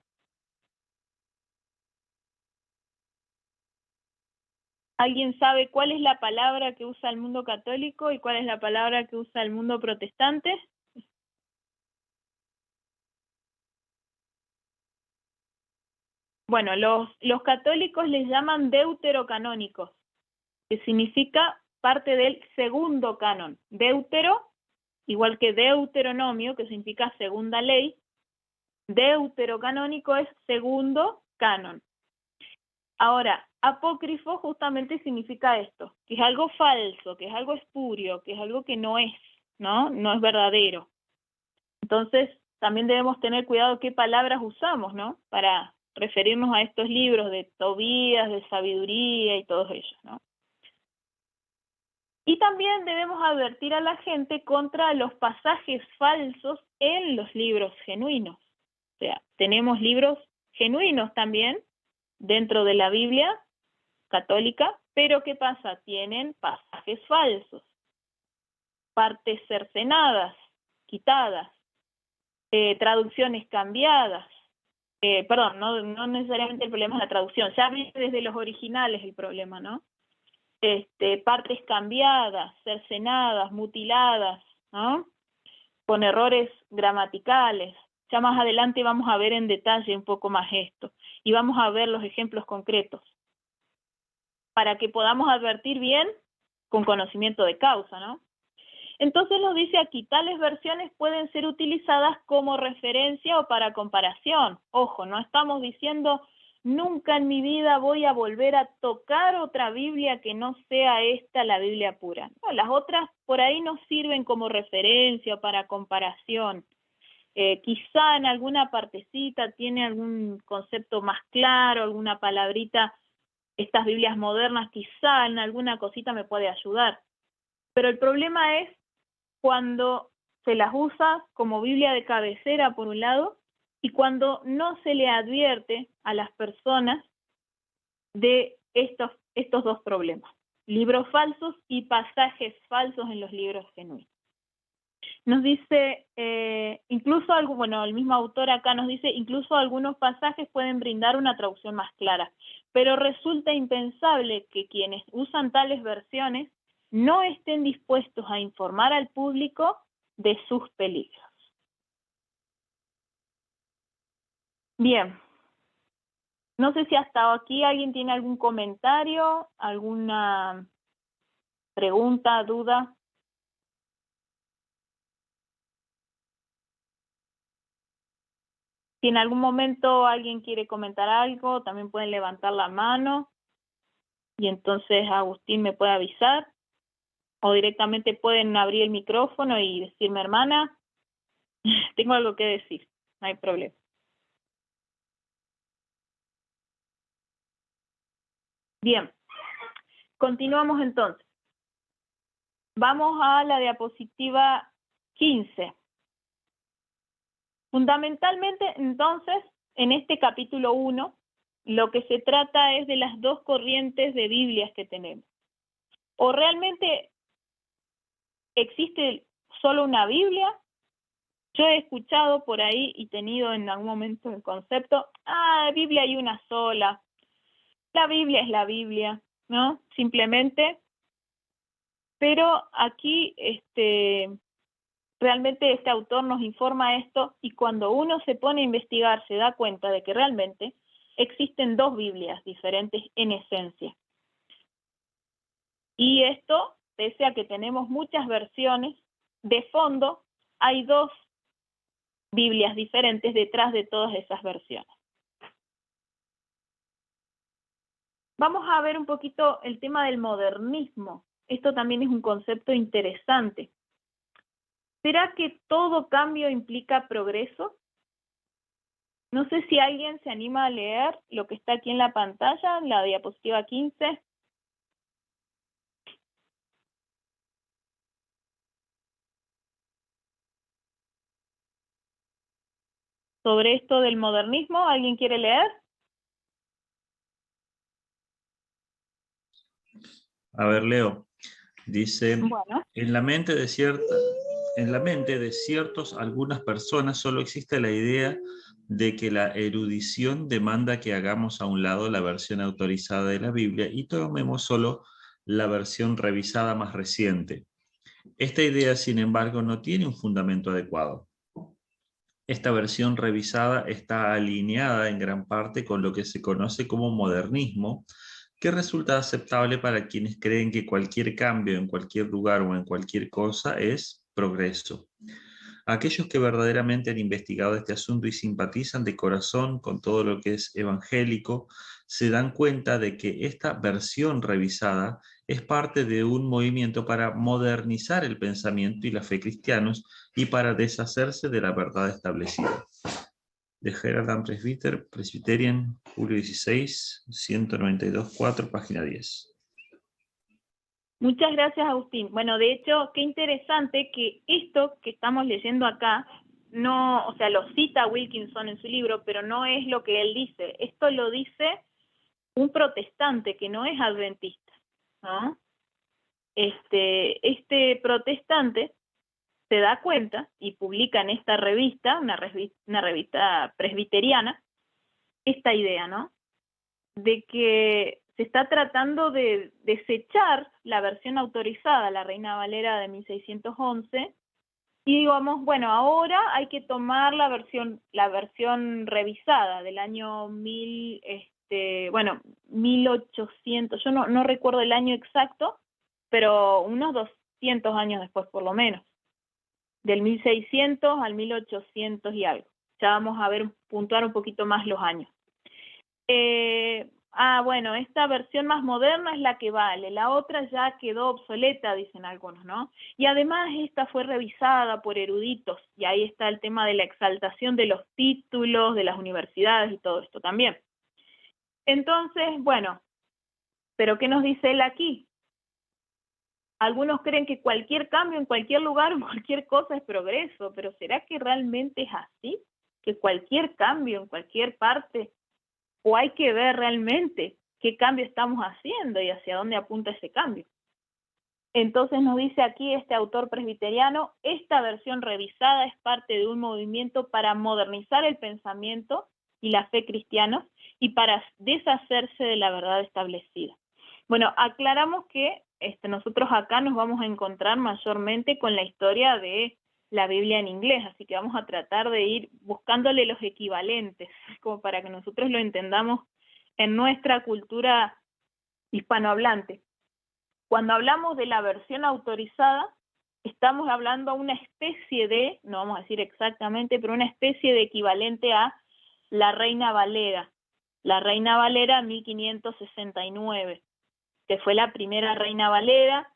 ¿Alguien sabe cuál es la palabra que usa el mundo católico y cuál es la palabra que usa el mundo protestante? Bueno, los católicos les llaman deuterocanónicos, que significa parte del segundo canon. Deutero, igual que deuteronomio, que significa segunda ley. Deuterocanónico es segundo canon. Ahora, apócrifo justamente significa esto, que es algo falso, que es algo espurio, que es algo que no es, ¿no? No es verdadero. Entonces, también debemos tener cuidado qué palabras usamos, ¿no? Para referirnos a estos libros de Tobías, de sabiduría y todos ellos, ¿no? Y también debemos advertir a la gente contra los pasajes falsos en los libros genuinos. O sea, tenemos libros genuinos también dentro de la Biblia católica, pero ¿qué pasa? Tienen pasajes falsos, partes cercenadas, quitadas, traducciones cambiadas. No necesariamente el problema es la traducción, ya viene desde los originales el problema, ¿no? Partes cambiadas, cercenadas, mutiladas, ¿no? Con errores gramaticales. Ya más adelante vamos a ver en detalle un poco más esto y vamos a ver los ejemplos concretos para que podamos advertir bien con conocimiento de causa, ¿no? Entonces nos dice aquí, tales versiones pueden ser utilizadas como referencia o para comparación. Ojo, no estamos diciendo nunca en mi vida voy a volver a tocar otra Biblia que no sea esta la Biblia pura. No, las otras por ahí nos sirven como referencia o para comparación. Quizá en alguna partecita tiene algún concepto más claro, alguna palabrita, estas Biblias modernas quizá en alguna cosita me puede ayudar. Pero el problema es cuando se las usa como Biblia de cabecera por un lado y cuando no se le advierte a las personas de estos dos problemas, libros falsos y pasajes falsos en los libros genuinos. Nos dice, incluso, bueno, el mismo autor acá nos dice, incluso algunos pasajes pueden brindar una traducción más clara, pero resulta impensable que quienes usan tales versiones no estén dispuestos a informar al público de sus peligros. Bien, no sé si hasta aquí alguien tiene algún comentario, alguna pregunta, duda. Si en algún momento alguien quiere comentar algo, también pueden levantar la mano y entonces Agustín me puede avisar, o directamente pueden abrir el micrófono y decirme, hermana, tengo algo que decir, no hay problema. Bien, continuamos entonces. Vamos a la diapositiva 15. Fundamentalmente, entonces, en este capítulo 1, lo que se trata es de las dos corrientes de Biblias que tenemos. O realmente existe solo una Biblia. Yo he escuchado por ahí y tenido en algún momento el concepto, Biblia hay una sola, la Biblia es la Biblia, ¿no? Simplemente, pero aquí realmente este autor nos informa esto y cuando uno se pone a investigar se da cuenta de que realmente existen dos Biblias diferentes en esencia. Y esto, pese a que tenemos muchas versiones, de fondo hay dos Biblias diferentes detrás de todas esas versiones. Vamos a ver un poquito el tema del modernismo. Esto también es un concepto interesante. ¿Será que todo cambio implica progreso? No sé si alguien se anima a leer lo que está aquí en la pantalla, en la diapositiva 15. Sobre esto del modernismo, ¿alguien quiere leer? A ver, Leo, dice, Bueno. en la mente de ciertos algunas personas solo existe la idea de que la erudición demanda que hagamos a un lado la versión autorizada de la Biblia y tomemos solo la versión revisada más reciente. Esta idea, sin embargo, no tiene un fundamento adecuado. Esta versión revisada está alineada en gran parte con lo que se conoce como modernismo, que resulta aceptable para quienes creen que cualquier cambio en cualquier lugar o en cualquier cosa es progreso. Aquellos que verdaderamente han investigado este asunto y simpatizan de corazón con todo lo que es evangélico, se dan cuenta de que esta versión revisada es parte de un movimiento para modernizar el pensamiento y la fe cristianos y para deshacerse de la verdad establecida. De Herald and Presbyterian, julio 16, 192.4, página 10. Muchas gracias, Agustín. Bueno, de hecho, qué interesante que esto que estamos leyendo acá, no, o sea, lo cita Wilkinson en su libro, pero no es lo que él dice. Esto lo dice un protestante que no es adventista, ¿no? Este protestante se da cuenta y publica en esta revista, una revista presbiteriana, esta idea, ¿no? De que se está tratando de desechar la versión autorizada, la Reina Valera de 1611, y digamos, bueno, ahora hay que tomar la versión revisada del año 1800, yo no recuerdo el año exacto, pero unos 200 años después por lo menos, del 1600 al 1800 y algo. Ya vamos a ver, puntuar un poquito más los años. Bueno, esta versión más moderna es la que vale, la otra ya quedó obsoleta, dicen algunos, ¿no? Y además esta fue revisada por eruditos, y ahí está el tema de la exaltación de los títulos, de las universidades y todo esto también. Entonces, bueno, ¿pero qué nos dice él aquí? Algunos creen que cualquier cambio en cualquier lugar o cualquier cosa es progreso, pero ¿será que realmente es así? ¿Que cualquier cambio en cualquier parte? ¿O hay que ver realmente qué cambio estamos haciendo y hacia dónde apunta ese cambio? Entonces nos dice aquí este autor presbiteriano, esta versión revisada es parte de un movimiento para modernizar el pensamiento y la fe cristianos y para deshacerse de la verdad establecida. Bueno, aclaramos que nosotros acá nos vamos a encontrar mayormente con la historia de la Biblia en inglés, así que vamos a tratar de ir buscándole los equivalentes, como para que nosotros lo entendamos en nuestra cultura hispanohablante. Cuando hablamos de la versión autorizada, estamos hablando a una especie de, no vamos a decir exactamente, pero una especie de equivalente a la Reina Valera. La Reina Valera 1569, que fue la primera Reina Valera,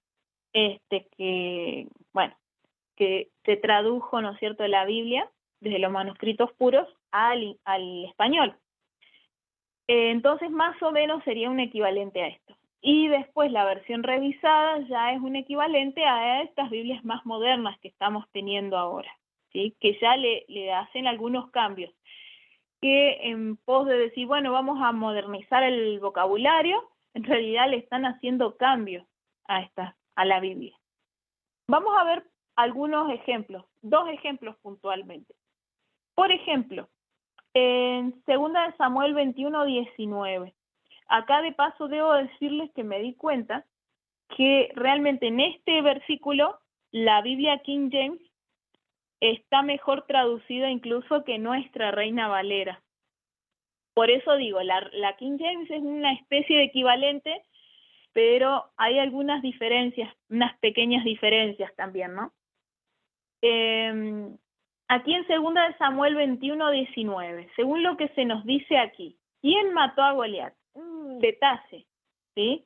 que se tradujo, ¿no es cierto?, de la Biblia, desde los manuscritos puros al español. Entonces, más o menos sería un equivalente a esto. Y después la versión revisada ya es un equivalente a estas Biblias más modernas que estamos teniendo ahora, ¿sí? Que ya le hacen algunos cambios, que en pos de decir, bueno, vamos a modernizar el vocabulario, en realidad le están haciendo cambios a la Biblia. Vamos a ver algunos ejemplos, 2 ejemplos puntualmente. Por ejemplo, en 2 de Samuel 21:19. Acá de paso debo decirles que me di cuenta que realmente en este versículo la Biblia King James está mejor traducida incluso que nuestra Reina Valera. Por eso digo, la King James es una especie de equivalente, pero hay algunas diferencias, unas pequeñas diferencias también, ¿no? Aquí en 2 de Samuel 21:19, según lo que se nos dice aquí, ¿quién mató a Goliat? Un detalle, ¿sí?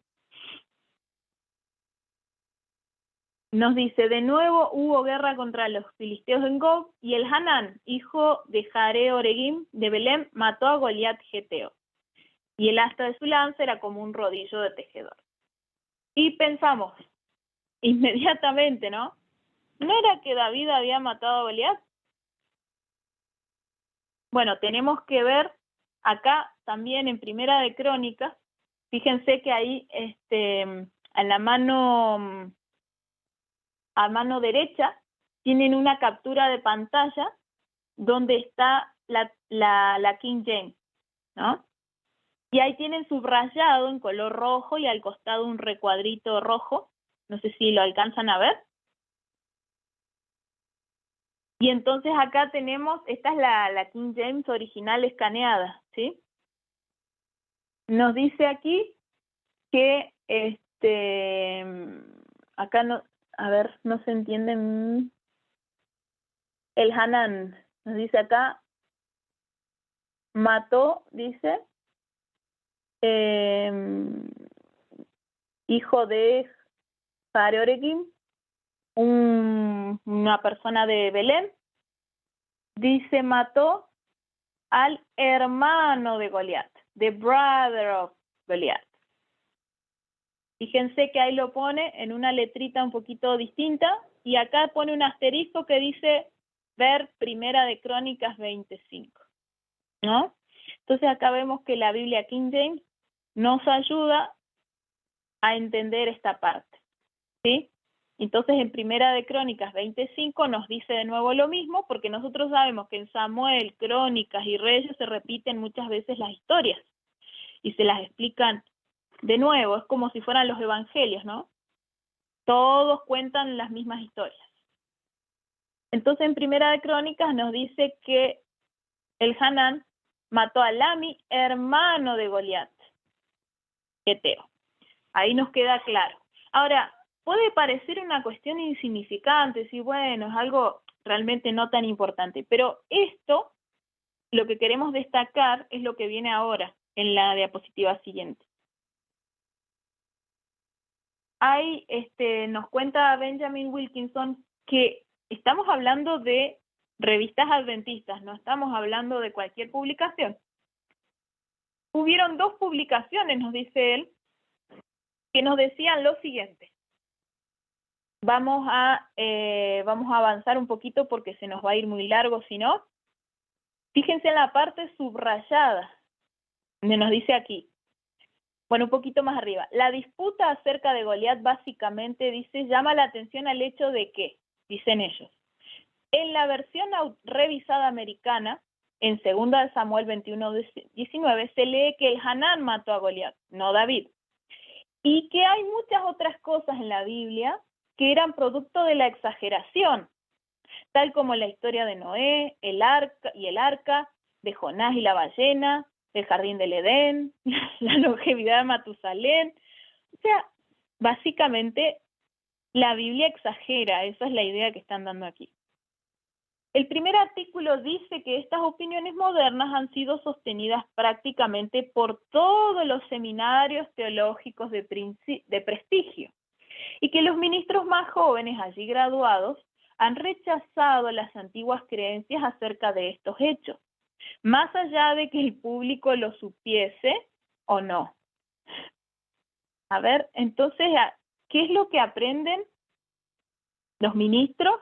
Nos dice, de nuevo hubo guerra contra los filisteos en Gob, y el Hanán, hijo de Jare-Oregim de Belén, mató a Goliat Geteo, y el asta de su lanza era como un rodillo de tejedor. Y pensamos inmediatamente, ¿no? ¿No era que David había matado a Goliat? Bueno, tenemos que ver acá también en Primera de Crónicas, fíjense que ahí a mano derecha tienen una captura de pantalla donde está la King James, ¿no? Y ahí tienen subrayado en color rojo y al costado un recuadrito rojo, no sé si lo alcanzan a ver. Y entonces acá tenemos, esta es la King James original escaneada, ¿sí? Nos dice aquí que acá no, a ver, no se entiende. El Hanán, nos dice acá, mató, dice, hijo de Jare-Oregim, una persona de Belén, dice, mató al hermano de Goliat, the brother of Goliat. Fíjense que ahí lo pone en una letrita un poquito distinta, y acá pone un asterisco que dice ver Primera de Crónicas 25, ¿no? Entonces acá vemos que la Biblia King James nos ayuda a entender esta parte, ¿sí? Entonces en Primera de Crónicas 25 nos dice de nuevo lo mismo, porque nosotros sabemos que en Samuel, Crónicas y Reyes se repiten muchas veces las historias y se las explican de nuevo, es como si fueran los evangelios, ¿no? Todos cuentan las mismas historias. Entonces en Primera de Crónicas nos dice que el Hanán mató a Lami, hermano de Goliat, Geteo. Ahí nos queda claro. Ahora, puede parecer una cuestión insignificante, sí, bueno, es algo realmente no tan importante, pero esto, lo que queremos destacar es lo que viene ahora en la diapositiva siguiente. Ahí nos cuenta Benjamin Wilkinson que estamos hablando de revistas adventistas, no estamos hablando de cualquier publicación. Hubieron 2 publicaciones, nos dice él, que nos decían lo siguiente. Vamos a avanzar un poquito porque se nos va a ir muy largo si no. Fíjense en la parte subrayada, donde nos dice aquí, Bueno, un poquito más arriba. La disputa acerca de Goliat básicamente dice, llama la atención al hecho de que, dicen ellos, en la versión revisada americana, en 2 de Samuel 21:19, se lee que el Hanán mató a Goliat, no David. Y que hay muchas otras cosas en la Biblia que eran producto de la exageración, tal como la historia de Noé, el arca, de Jonás y la ballena, el jardín del Edén, la longevidad de Matusalén. O sea, básicamente la Biblia exagera, esa es la idea que están dando aquí. El primer artículo dice que estas opiniones modernas han sido sostenidas prácticamente por todos los seminarios teológicos de prestigio y que los ministros más jóvenes allí graduados han rechazado las antiguas creencias acerca de estos hechos, más allá de que el público lo supiese o no. A ver, entonces, ¿qué es lo que aprenden los ministros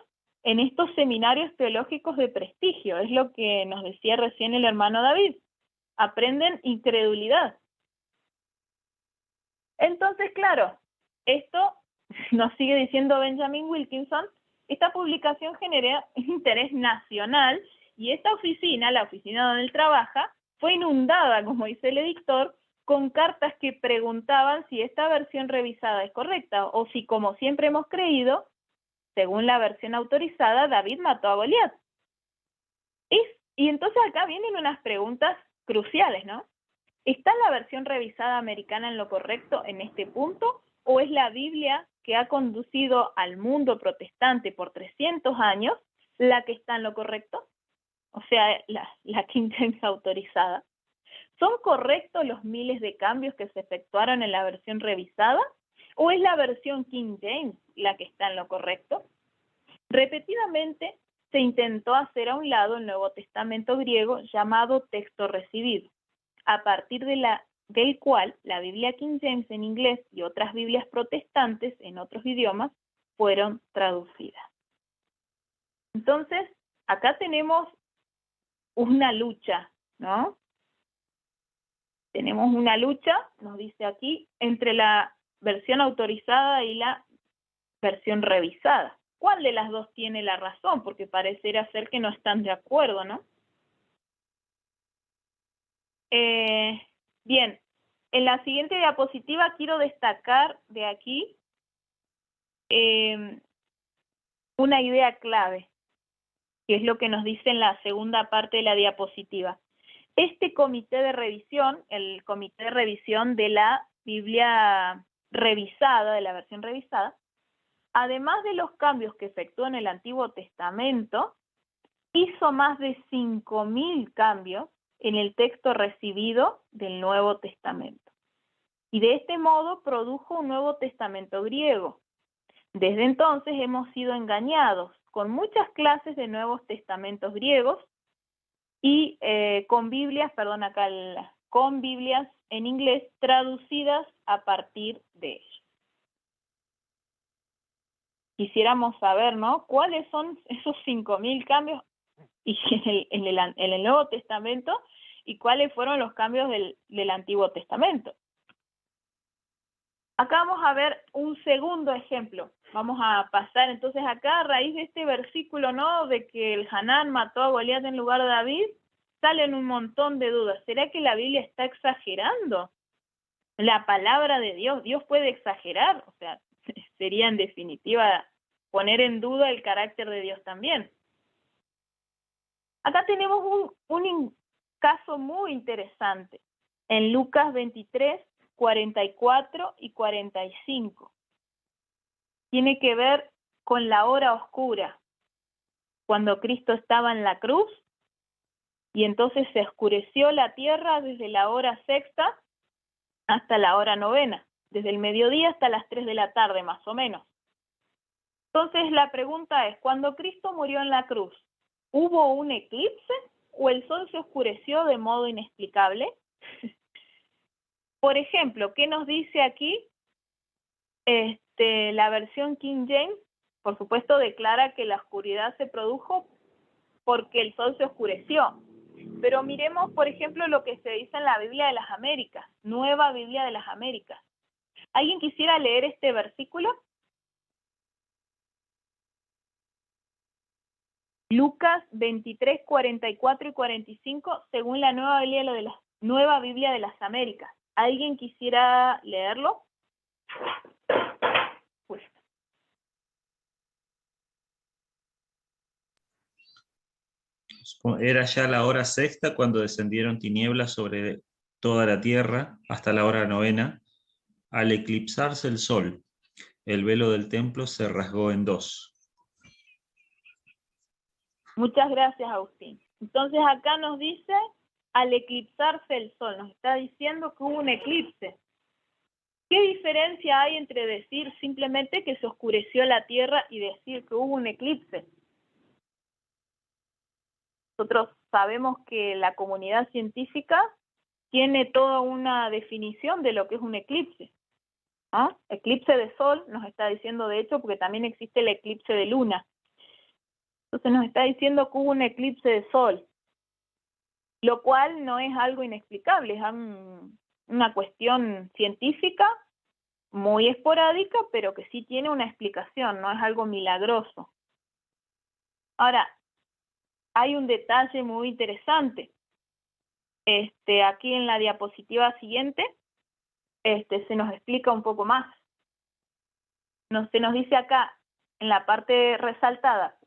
en estos seminarios teológicos de prestigio? Es lo que nos decía recién el hermano David. Aprenden incredulidad. Entonces, claro, esto nos sigue diciendo Benjamin Wilkinson, esta publicación genera interés nacional y esta oficina, la oficina donde él trabaja, fue inundada, como dice el editor, con cartas que preguntaban si esta versión revisada es correcta o si, como siempre hemos creído, según la versión autorizada, David mató a Goliat. Y entonces acá vienen unas preguntas cruciales, ¿no? ¿Está la versión revisada americana en lo correcto en este punto? ¿O es la Biblia que ha conducido al mundo protestante por 300 años la que está en lo correcto? O sea, la King James autorizada. ¿Son correctos los miles de cambios que se efectuaron en la versión revisada? ¿O es la versión King James la que está en lo correcto? Repetidamente se intentó hacer a un lado el Nuevo Testamento griego llamado texto recibido, a partir del cual la Biblia King James en inglés y otras Biblias protestantes en otros idiomas fueron traducidas. Entonces, acá tenemos una lucha, ¿no? Tenemos una lucha, nos dice aquí, entre la versión autorizada y la versión revisada. ¿Cuál de las dos tiene la razón? Porque pareciera ser que no están de acuerdo, ¿no? Bien, en la siguiente diapositiva quiero destacar de aquí una idea clave, que es lo que nos dice en la segunda parte de la diapositiva. Este comité de revisión, el comité de revisión de la Biblia revisada, de la versión revisada, además de los cambios que efectuó en el Antiguo Testamento, hizo más de 5.000 cambios en el texto recibido del Nuevo Testamento. Y de este modo produjo un Nuevo Testamento griego. Desde entonces hemos sido engañados con muchas clases de Nuevos Testamentos griegos y con Biblias en inglés traducidas a partir de ellos. Quisiéramos saber, ¿no? ¿Cuáles son esos 5.000 cambios en el Nuevo Testamento y cuáles fueron los cambios del Antiguo Testamento? Acá vamos a ver un segundo ejemplo. Vamos a pasar entonces acá a raíz de este versículo, ¿no? De que el Hanán mató a Goliat en lugar de David, salen un montón de dudas. ¿Será que la Biblia está exagerando? La palabra de Dios, ¿Dios puede exagerar? O sea, sería en definitiva poner en duda el carácter de Dios también. Acá tenemos un caso muy interesante en Lucas 23, 44 y 45. Tiene que ver con la hora oscura, cuando Cristo estaba en la cruz y entonces se oscureció la tierra desde la hora sexta hasta la hora novena, desde el mediodía hasta las 3 de la tarde más o menos. Entonces la pregunta es, cuando Cristo murió en la cruz, ¿hubo un eclipse o el sol se oscureció de modo inexplicable? Por ejemplo, ¿qué nos dice aquí? La versión King James, por supuesto, declara que la oscuridad se produjo porque el sol se oscureció. Pero miremos, por ejemplo, lo que se dice en la Biblia de las Américas, Nueva Biblia de las Américas. ¿Alguien quisiera leer este versículo? Lucas 23, 44 y 45, según la Nueva Biblia de las Américas. ¿Alguien quisiera leerlo? Pues. Era ya la hora sexta cuando descendieron tinieblas sobre toda la tierra hasta la hora novena. Al eclipsarse el sol, el velo del templo se rasgó en dos. Muchas gracias, Agustín. Entonces acá nos dice, al eclipsarse el sol, nos está diciendo que hubo un eclipse. ¿Qué diferencia hay entre decir simplemente que se oscureció la tierra y decir que hubo un eclipse? Nosotros sabemos que la comunidad científica tiene toda una definición de lo que es un eclipse. ¿Ah? Eclipse de sol nos está diciendo, de hecho, porque también existe el eclipse de luna. Entonces nos está diciendo que hubo un eclipse de sol, lo cual no es algo inexplicable, es una cuestión científica muy esporádica, pero que sí tiene una explicación, no es algo milagroso. Ahora, hay un detalle muy interesante. Aquí en la diapositiva siguiente, se nos explica un poco más. Se nos dice acá, en la parte resaltada,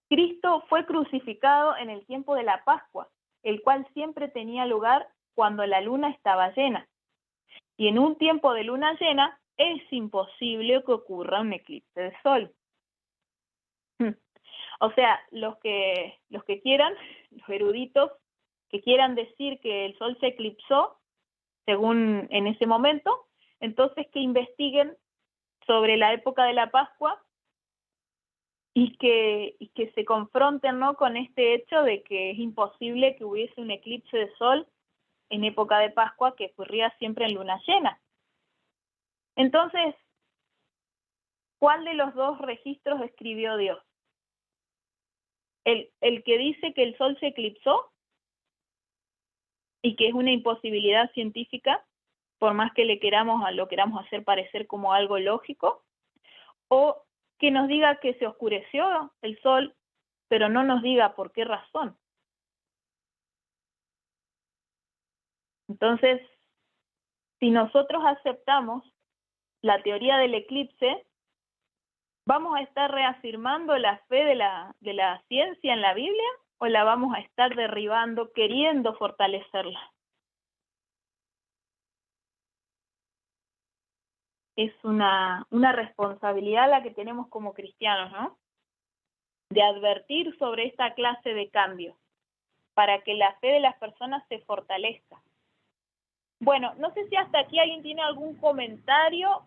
Cristo fue crucificado en el tiempo de la Pascua, el cual siempre tenía lugar cuando la luna estaba llena. Y en un tiempo de luna llena es imposible que ocurra un eclipse de sol. O sea, los que quieran, los eruditos que quieran decir que el sol se eclipsó, según en ese momento, entonces que investiguen sobre la época de la Pascua y que se confronten, ¿no?, con este hecho de que es imposible que hubiese un eclipse de sol en época de Pascua que ocurría siempre en luna llena. Entonces, ¿cuál de los dos registros escribió Dios? ¿El que dice que el sol se eclipsó y que es una imposibilidad científica, por más que lo queramos hacer parecer como algo lógico? ¿O que nos diga que se oscureció el sol, pero no nos diga por qué razón? Entonces, si nosotros aceptamos la teoría del eclipse, ¿vamos a estar reafirmando la fe de la ciencia en la Biblia o la vamos a estar derribando, queriendo fortalecerla? Es una responsabilidad la que tenemos como cristianos, ¿no? De advertir sobre esta clase de cambios para que la fe de las personas se fortalezca. Bueno, no sé si hasta aquí alguien tiene algún comentario.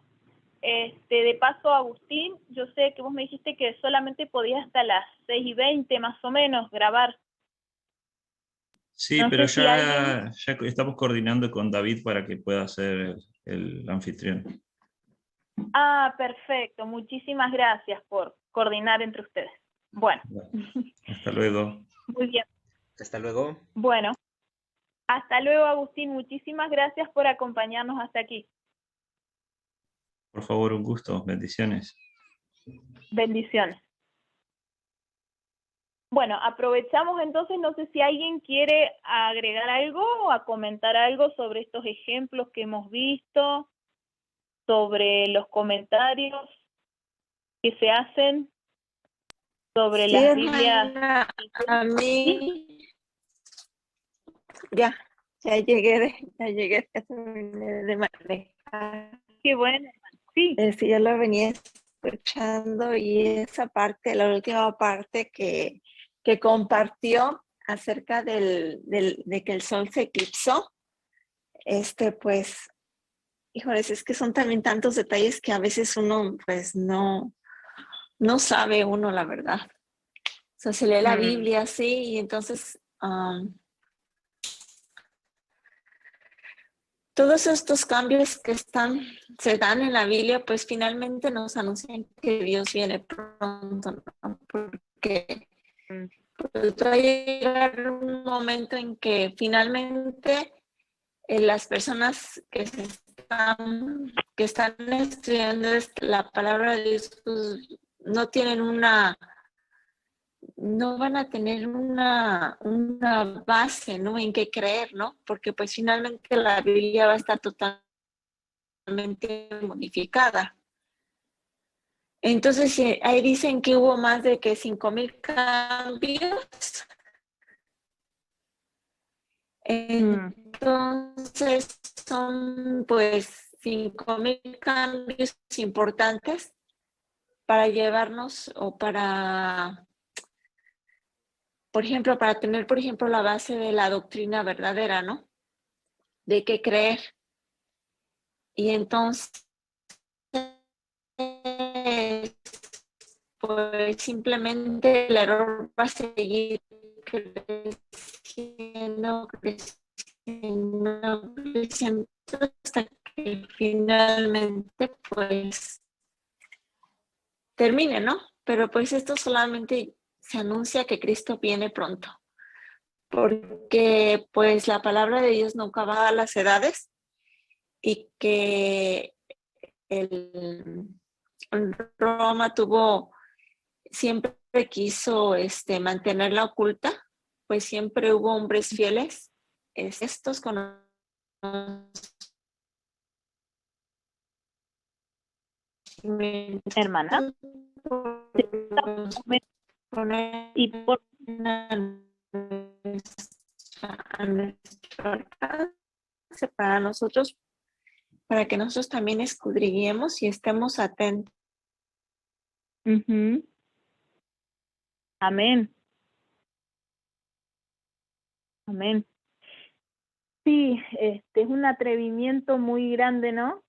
De paso, Agustín, yo sé que vos me dijiste que solamente podías hasta las 6:20 más o menos grabar. Sí, No pero sé si ya estamos coordinando con David para que pueda ser el anfitrión. Ah, perfecto. Muchísimas gracias por coordinar entre ustedes. Bueno. Hasta luego. Muy bien. Hasta luego. Bueno. Hasta luego, Agustín. Muchísimas gracias por acompañarnos hasta aquí. Por favor, un gusto. Bendiciones. Bendiciones. Bueno, aprovechamos entonces, no sé si alguien quiere agregar algo o a comentar algo sobre estos ejemplos que hemos visto, sobre los comentarios que se hacen sobre Sí, las Biblias. hermana, a mí ya llegué, ya terminé de manejar. Qué bueno, sí. Sí, ya lo venía escuchando y esa parte, la última parte que compartió acerca de que el sol se eclipsó, pues, híjoles, es que son también tantos detalles que a veces uno, pues, no sabe uno la verdad. O sea, se lee la Biblia así y entonces todos estos cambios que se dan en la Biblia, pues finalmente nos anuncian que Dios viene pronto, ¿no? Porque pues va a llegar un momento en que finalmente las personas que están estudiando la palabra de Dios, pues, no van a tener una base, ¿no? En qué creer, ¿no? Porque pues finalmente la Biblia va a estar totalmente modificada. Entonces, ahí dicen que hubo más de que 5,000 cambios. Entonces, son pues 5,000 cambios importantes para llevarnos o para, por ejemplo, para tener, por ejemplo, la base de la doctrina verdadera, ¿no? De qué creer. Y entonces, pues simplemente el error va a seguir creciendo hasta que finalmente pues termine, ¿no? Pero pues esto solamente se anuncia que Cristo viene pronto, porque pues la palabra de Dios nunca va a las edades y que Roma siempre quiso mantenerla oculta, pues siempre hubo hombres fieles, estos con Hermana, y por a nuestro alcance para nosotros, para que nosotros también escudriñemos y estemos atentos. Amén. Amén. Sí, es un atrevimiento muy grande, ¿no?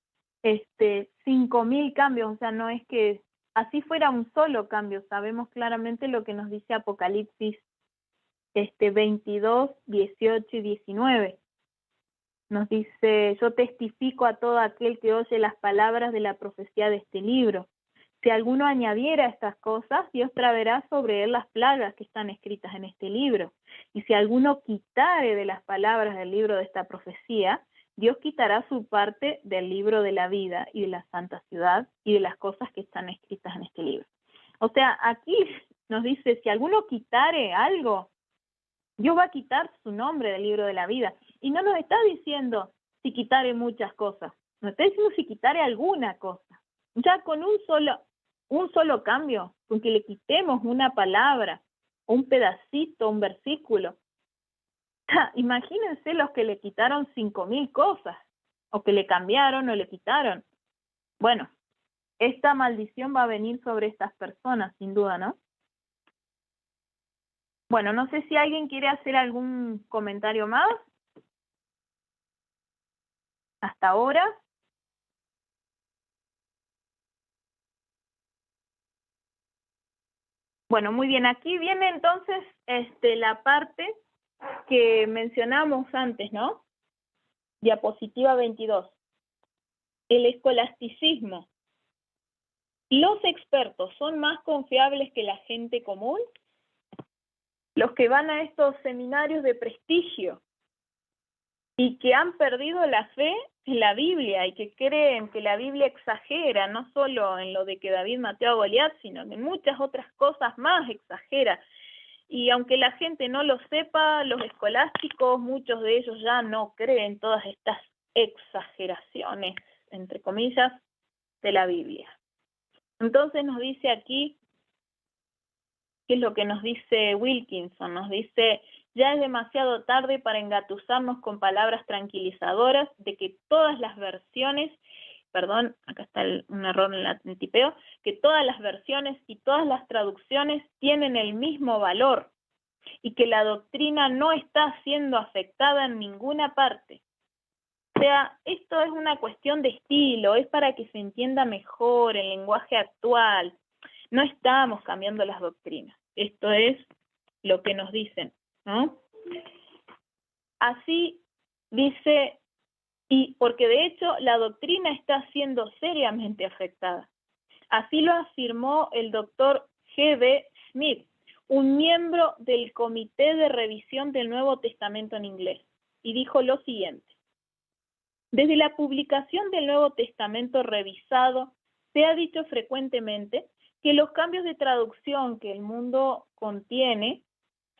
5,000 cambios, o sea, no es que así fuera un solo cambio, sabemos claramente lo que nos dice Apocalipsis 22, 18 y 19. Nos dice, yo testifico a todo aquel que oye las palabras de la profecía de este libro. Si alguno añadiera estas cosas, Dios traerá sobre él las plagas que están escritas en este libro. Y si alguno quitare de las palabras del libro de esta profecía, Dios quitará su parte del libro de la vida y de la santa ciudad y de las cosas que están escritas en este libro. O sea, aquí nos dice, si alguno quitare algo, Dios va a quitar su nombre del libro de la vida. Y no nos está diciendo si quitare muchas cosas, nos está diciendo si quitare alguna cosa. Ya con un solo cambio, con que le quitemos una palabra, un pedacito, un versículo. Imagínense los que le quitaron 5,000 cosas, o que le cambiaron o le quitaron. Bueno, esta maldición va a venir sobre estas personas, sin duda, ¿no? Bueno, no sé si alguien quiere hacer algún comentario más. Hasta ahora. Bueno, muy bien. Aquí viene entonces la parte que mencionamos antes, ¿no? Diapositiva 22. El escolasticismo. ¿Los expertos son más confiables que la gente común? Los que van a estos seminarios de prestigio y que han perdido la fe en la Biblia y que creen que la Biblia exagera, no solo en lo de que David mató a Goliat, sino en muchas otras cosas más exagera. Y aunque la gente no lo sepa, los escolásticos, muchos de ellos ya no creen todas estas exageraciones, entre comillas, de la Biblia. Entonces nos dice aquí, ¿qué es lo que nos dice Wilkinson? Nos dice, ya es demasiado tarde para engatusarnos con palabras tranquilizadoras de que todas las versiones, perdón, acá está un error en el tipeo, que todas las versiones y todas las traducciones tienen el mismo valor y que la doctrina no está siendo afectada en ninguna parte. O sea, esto es una cuestión de estilo, es para que se entienda mejor el lenguaje actual. No estamos cambiando las doctrinas. Esto es lo que nos dicen, ¿no? Así dice, y porque de hecho la doctrina está siendo seriamente afectada. Así lo afirmó el doctor G.B. Smith, un miembro del Comité de Revisión del Nuevo Testamento en inglés, y dijo lo siguiente: desde la publicación del Nuevo Testamento revisado, se ha dicho frecuentemente que los cambios de traducción que el mundo contiene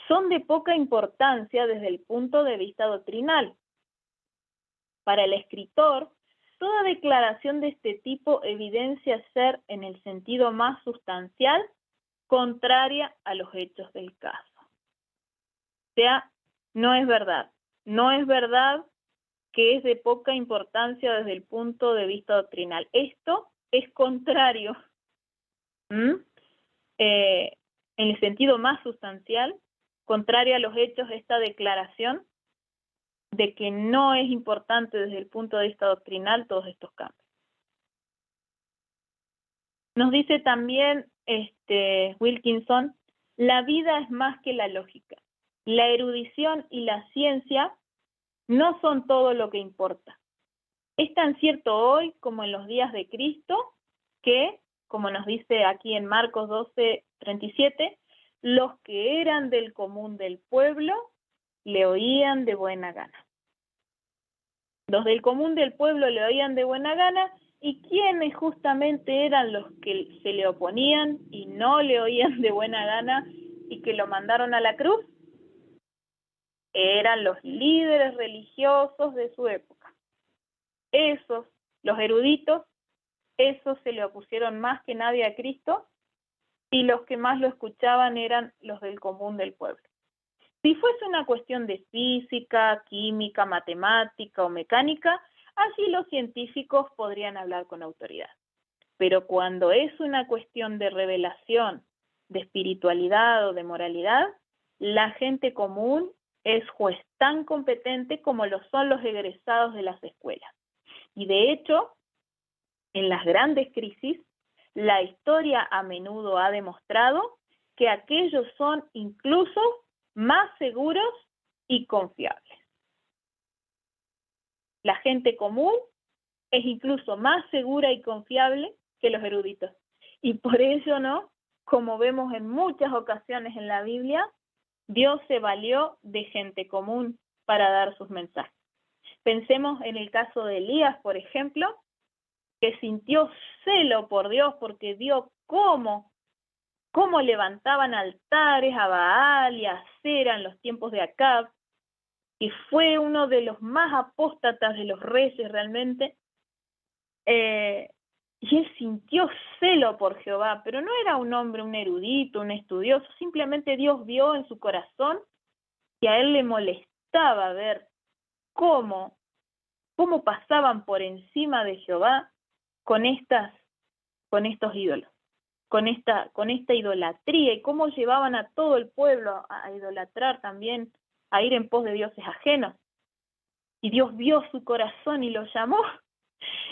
son de poca importancia desde el punto de vista doctrinal. Para el escritor, toda declaración de este tipo evidencia ser, en el sentido más sustancial, contraria a los hechos del caso. O sea, no es verdad. No es verdad que es de poca importancia desde el punto de vista doctrinal. Esto es contrario, en el sentido más sustancial, contraria a los hechos, esta declaración de que no es importante desde el punto de vista doctrinal todos estos cambios. Nos dice también Wilkinson, la vida es más que la lógica. La erudición y la ciencia no son todo lo que importa. Es tan cierto hoy como en los días de Cristo que, como nos dice aquí en Marcos 12:37, los que eran del común del pueblo le oían de buena gana. Los del común del pueblo le oían de buena gana, y quienes justamente eran los que se le oponían y no le oían de buena gana y que lo mandaron a la cruz, eran los líderes religiosos de su época. Esos, los eruditos, esos se le opusieron más que nadie a Cristo, y los que más lo escuchaban eran los del común del pueblo. Si fuese una cuestión de física, química, matemática o mecánica, así los científicos podrían hablar con autoridad. Pero cuando es una cuestión de revelación, de espiritualidad o de moralidad, la gente común es juez tan competente como lo son los egresados de las escuelas. Y de hecho, en las grandes crisis, la historia a menudo ha demostrado que aquellos son incluso más seguros y confiables. La gente común es incluso más segura y confiable que los eruditos. Y por ello, ¿no? Como vemos en muchas ocasiones en la Biblia, Dios se valió de gente común para dar sus mensajes. Pensemos en el caso de Elías, por ejemplo, que sintió celo por Dios porque vio cómo levantaban altares a Baal y a Acera en los tiempos de Acab, y fue uno de los más apóstatas de los reyes realmente, y él sintió celo por Jehová, pero no era un hombre, un erudito, un estudioso, simplemente Dios vio en su corazón que a él le molestaba ver cómo pasaban por encima de Jehová con estos ídolos, con esta idolatría, y cómo llevaban a todo el pueblo a idolatrar también, a ir en pos de dioses ajenos. Y Dios vio su corazón y lo llamó.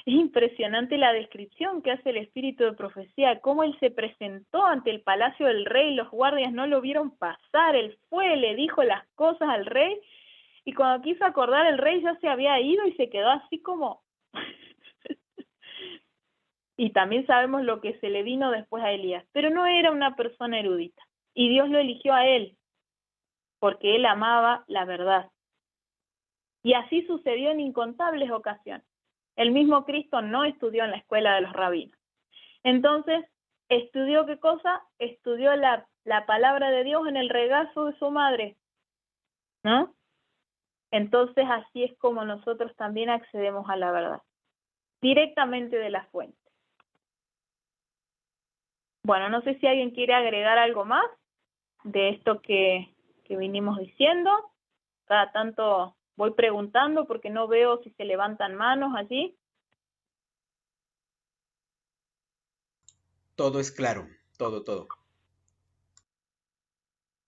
Es impresionante la descripción que hace el espíritu de profecía, cómo él se presentó ante el palacio del rey, los guardias no lo vieron pasar, él fue, le dijo las cosas al rey, y cuando quiso acordar el rey ya se había ido y se quedó así como... Y también sabemos lo que se le vino después a Elías, pero no era una persona erudita, y Dios lo eligió a él, porque él amaba la verdad. Y así sucedió en incontables ocasiones. El mismo Cristo no estudió en la escuela de los rabinos. Entonces, ¿estudió qué cosa? Estudió la palabra de Dios en el regazo de su madre, ¿no? Entonces, así es como nosotros también accedemos a la verdad, directamente de la fuente. Bueno, no sé si alguien quiere agregar algo más de esto que vinimos diciendo. Cada tanto voy preguntando porque no veo si se levantan manos allí. Todo es claro, todo.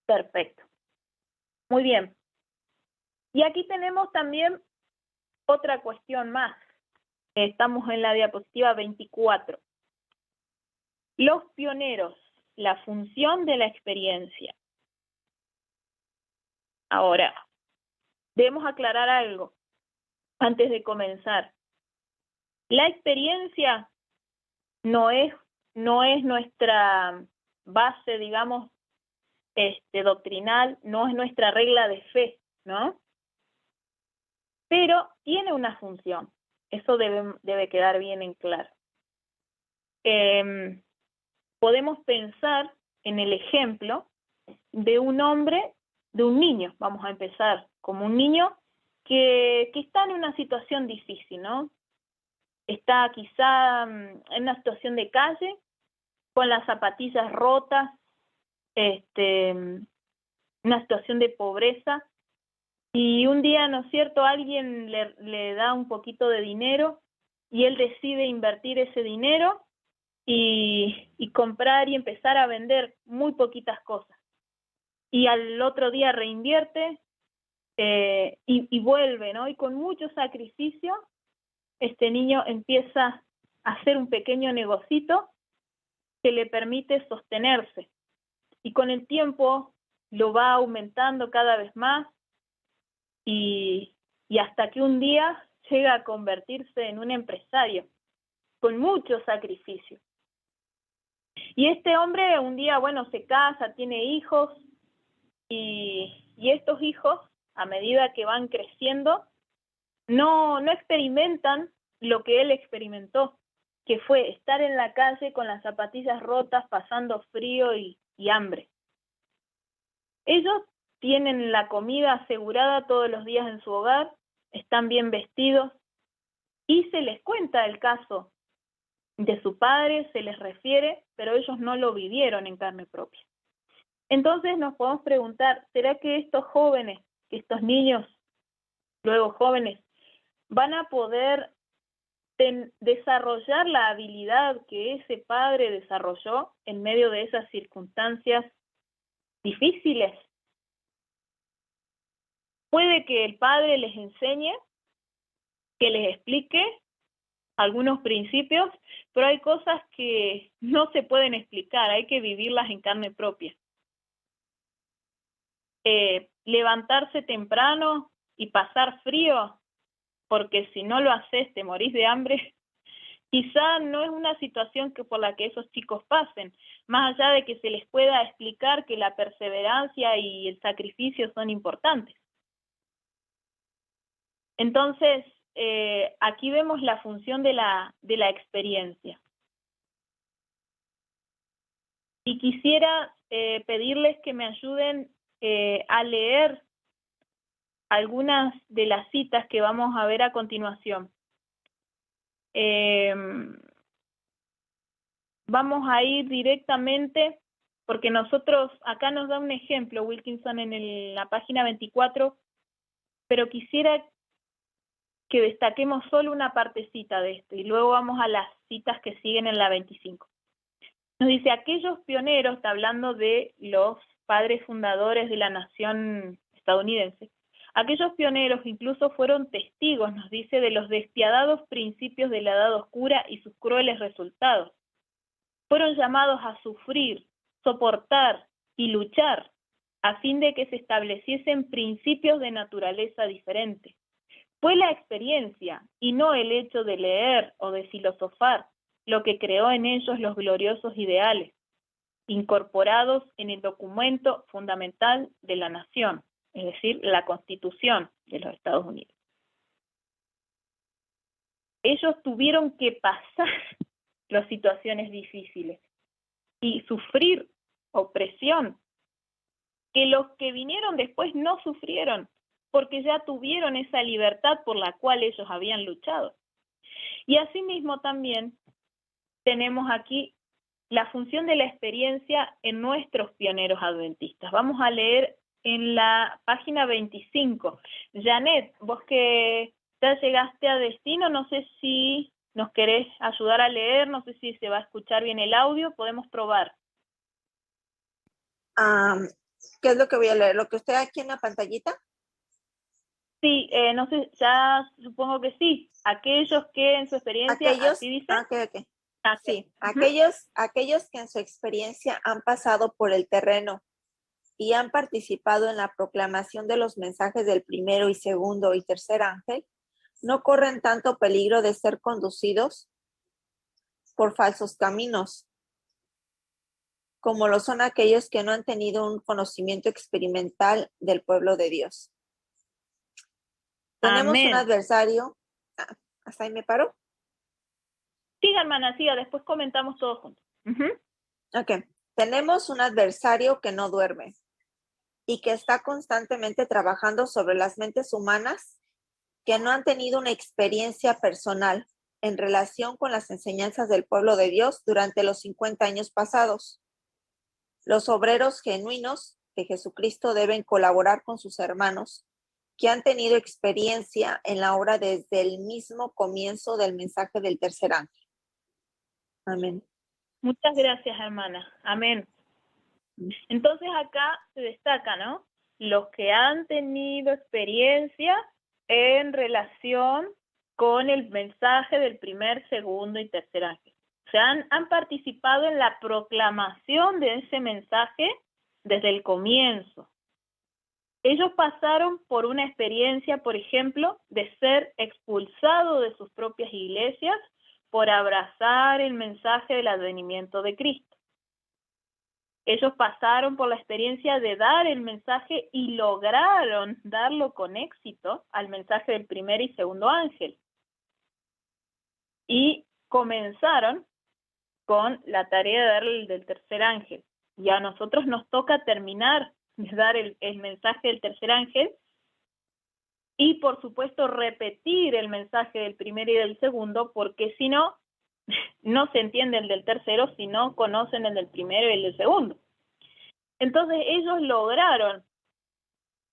Perfecto. Muy bien. Y aquí tenemos también otra cuestión más. Estamos en la diapositiva 24. Los pioneros, la función de la experiencia. Ahora, debemos aclarar algo antes de comenzar. La experiencia no es nuestra base, digamos, doctrinal, no es nuestra regla de fe, ¿no? Pero tiene una función, eso debe quedar bien en claro. Podemos pensar en el ejemplo de un hombre, de un niño, vamos a empezar como un niño que está en una situación difícil, ¿no? Está quizá en una situación de calle, con las zapatillas rotas, una situación de pobreza, y un día, ¿no es cierto?, alguien le da un poquito de dinero y él decide invertir ese dinero y comprar y empezar a vender muy poquitas cosas. Y al otro día reinvierte y vuelve, ¿no? Y con mucho sacrificio, este niño empieza a hacer un pequeño negocito que le permite sostenerse. Y con el tiempo lo va aumentando cada vez más y hasta que un día llega a convertirse en un empresario con mucho sacrificio. Y este hombre un día, bueno, se casa, tiene hijos y estos hijos, a medida que van creciendo, no experimentan lo que él experimentó, que fue estar en la calle con las zapatillas rotas, pasando frío y hambre. Ellos tienen la comida asegurada todos los días en su hogar, están bien vestidos y se les cuenta el caso de su padre, se les refiere, pero ellos no lo vivieron en carne propia. Entonces nos podemos preguntar, ¿será que estos jóvenes, que estos niños, luego jóvenes, van a poder desarrollar la habilidad que ese padre desarrolló en medio de esas circunstancias difíciles? Puede que el padre les enseñe, que les explique algunos principios, pero hay cosas que no se pueden explicar, hay que vivirlas en carne propia. Levantarse temprano y pasar frío, porque si no lo haces te morís de hambre, quizá no es una situación por la que esos chicos pasen, más allá de que se les pueda explicar que la perseverancia y el sacrificio son importantes. Entonces, aquí vemos la función de la experiencia. Y quisiera pedirles que me ayuden a leer algunas de las citas que vamos a ver a continuación. Vamos a ir directamente, porque nosotros, acá nos da un ejemplo, Wilkinson, en la página 24, pero quisiera que destaquemos solo una partecita de esto, y luego vamos a las citas que siguen en la 25. Nos dice, aquellos pioneros, está hablando de los padres fundadores de la nación estadounidense, aquellos pioneros incluso fueron testigos, nos dice, de los despiadados principios de la Edad Oscura y sus crueles resultados. Fueron llamados a sufrir, soportar y luchar a fin de que se estableciesen principios de naturaleza diferente. Fue la experiencia y no el hecho de leer o de filosofar lo que creó en ellos los gloriosos ideales, incorporados en el documento fundamental de la nación, es decir, la Constitución de los Estados Unidos. Ellos tuvieron que pasar las situaciones difíciles y sufrir opresión que los que vinieron después no sufrieron, porque ya tuvieron esa libertad por la cual ellos habían luchado. Y asimismo también tenemos aquí la función de la experiencia en nuestros pioneros adventistas. Vamos a leer en la página 25. Janet, vos que ya llegaste a destino, no sé si nos querés ayudar a leer, no sé si se va a escuchar bien el audio, podemos probar. ¿Qué es lo que voy a leer? ¿Lo que usted aquí en la pantallita? Sí, no sé, ya supongo que sí. Aquellos que en su experiencia, así dice. Okay. Sí, aquellos que en su experiencia han pasado por el terreno y han participado en la proclamación de los mensajes del primero y segundo y tercer ángel, no corren tanto peligro de ser conducidos por falsos caminos. como lo son aquellos que no han tenido un conocimiento experimental del pueblo de Dios. Tenemos un Amén. adversario. ¿Hasta ahí me paro? Siga, hermana, siga, después comentamos todos juntos. Ok. Tenemos un adversario que no duerme y que está constantemente trabajando sobre las mentes humanas que no han tenido una experiencia personal en relación con las enseñanzas del pueblo de Dios durante los 50 años pasados. Los obreros genuinos de Jesucristo deben colaborar con sus hermanos que han tenido experiencia en la obra desde el mismo comienzo del mensaje del tercer ángel. Amén. Muchas gracias, hermana. Amén. Entonces acá se destaca, ¿no? Los que han tenido experiencia en relación con el mensaje del primer, segundo y tercer ángel. O sea, han participado en la proclamación de ese mensaje desde el comienzo. Ellos pasaron por una experiencia, por ejemplo, de ser expulsados de sus propias iglesias por abrazar el mensaje del advenimiento de Cristo. Ellos pasaron por la experiencia de dar el mensaje y lograron darlo con éxito al mensaje del primer y segundo ángel. Y comenzaron con la tarea de dar el del tercer ángel. Y a nosotros nos toca terminar de dar el mensaje del tercer ángel y, por supuesto, repetir el mensaje del primero y del segundo, porque si no, no se entiende el del tercero si no conocen el del primero y el del segundo. Entonces ellos lograron